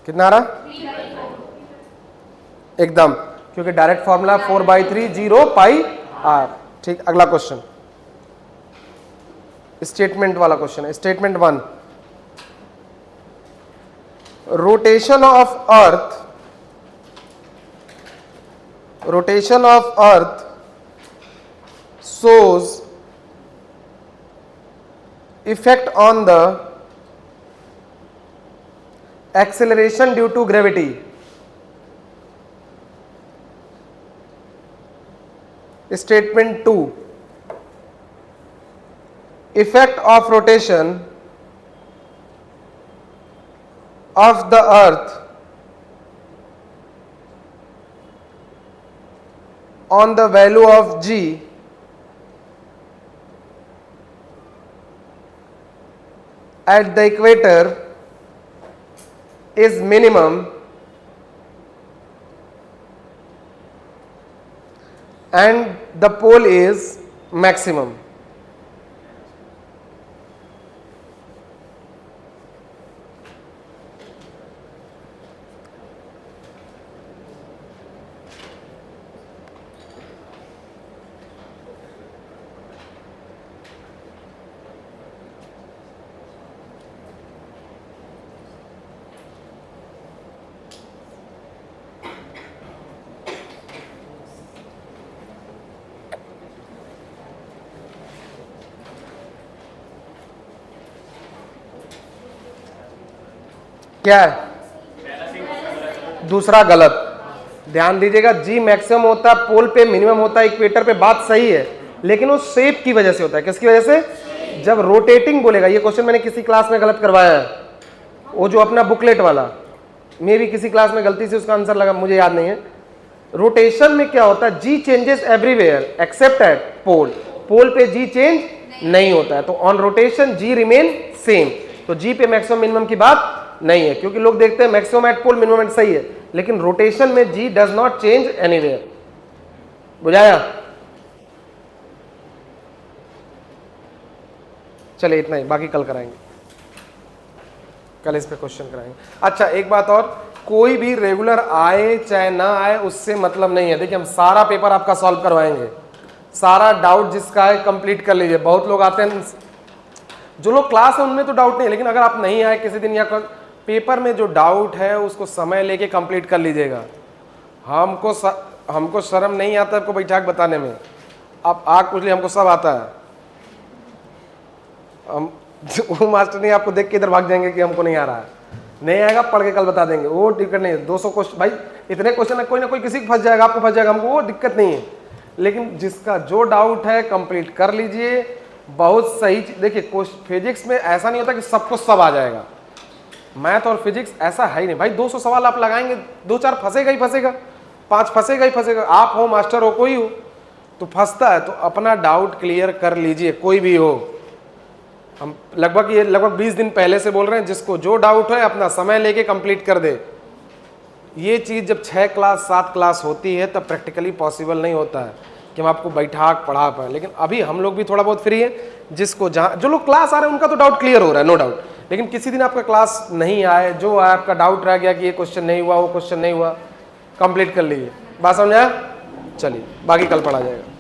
कितना आ रहा एकदम, क्योंकि direct formula 4/3 0 pi are. ठीक, अगला question statement वाला question है। Statement 1, rotation of earth shows effect on the acceleration due to gravity. Statement 2, effect of rotation of the earth on the value of g at the equator is minimum and the pole is maximum. क्या है? दूसरा गलत। ध्यान दीजिएगा, जी maximum होता है, पोल पे minimum होता है, इक्वेटर पे, बात सही है, लेकिन वो शेप की वजह से होता है। किसकी वजह से? जब रोटेटिंग बोलेगा, ये क्वेश्चन मैंने किसी क्लास में गलत करवाया है, वो जो अपना बुकलेट वाला, मे भी किसी क्लास में गलती से उसका आंसर लगा, मुझे याद नहीं है। रोटेशन में क्या होता है? G changes everywhere except at pole. Pole पे जी चेंज नहीं होता है, तो on rotation G remain same. तो जी पे मैक्सिमम मिनिमम की बात नहीं है, क्योंकि लोग देखते हैं मैक्सिमम एट पोल मिनिमम एट सही है, लेकिन रोटेशन में जी डज नॉट चेंज एनीवेयर। बुझाया? चलिए इतना ही, बाकी कल कराएंगे, कल इस पे क्वेश्चन कराएंगे। अच्छा एक बात और, कोई भी रेगुलर आए चाहे ना आए उससे मतलब नहीं है। देखिए हम सारा पेपर आपका सॉल्व करवाएंगे, सारा डाउट जिसका है कंप्लीट कर लीजिए। बहुत लोग आते हैं, जो लोग क्लास है उनमें तो डाउट नहीं है, लेकिन अगर आप नहीं आए किसी दिन या पेपर में जो डाउट है उसको समय लेके कंप्लीट कर लीजिएगा। हमको शर्म नहीं आता आपको बैठा के बताने में, आप आग पूछ लिए, हमको सब आता है। हम वो मास्टर नहीं आपको देख के इधर भाग जाएंगे कि हमको नहीं आ रहा है, नहीं आएगा पढ़ के कल बता देंगे, वो दिक्कत नहीं है। 200 क्वेश्चन भाई, इतने क्वेश्चन है, कोई ना कोई किसी को फंस जाएगा, आपको फंस जाएगा, हमको वो दिक्कत नहीं है, लेकिन जिसका जो डाउट है कंप्लीट कर लीजिए। बहुत सही देखिए, फिजिक्स में ऐसा नहीं होता कि सबको सब आ जाएगा, मैथ और फिजिक्स ऐसा है ही नहीं भाई। 200 सवाल आप लगाएंगे, 2-4 फंसेगा ही फंसेगा, 5 फंसेगा ही फंसेगा। आप हो मास्टर हो, कोई हो तो फंसता है, तो अपना डाउट क्लियर कर लीजिए, कोई भी हो। हम लगभग 20 दिन पहले से बोल रहे हैं, जिसको जो डाउट है अपना समय लेके कंप्लीट कर दे। ये चीज़ जब 6 क्लास 7 क्लास होती है तब प्रैक्टिकली पॉसिबल नहीं होता है कि हम आपको बैठा पढ़ा पाए, लेकिन अभी हम लोग भी थोड़ा बहुत फ्री है। जिसको जहाँ जो लोग क्लास आ रहे हैं उनका तो डाउट क्लियर हो रहा है, नो डाउट, लेकिन किसी दिन आपका क्लास नहीं आए, जो आए आपका डाउट रह गया कि ये क्वेश्चन नहीं हुआ, वो क्वेश्चन नहीं हुआ, कंप्लीट कर लीजिए। बात समझ आया? चलिए बाकी कल पढ़ा जाएगा।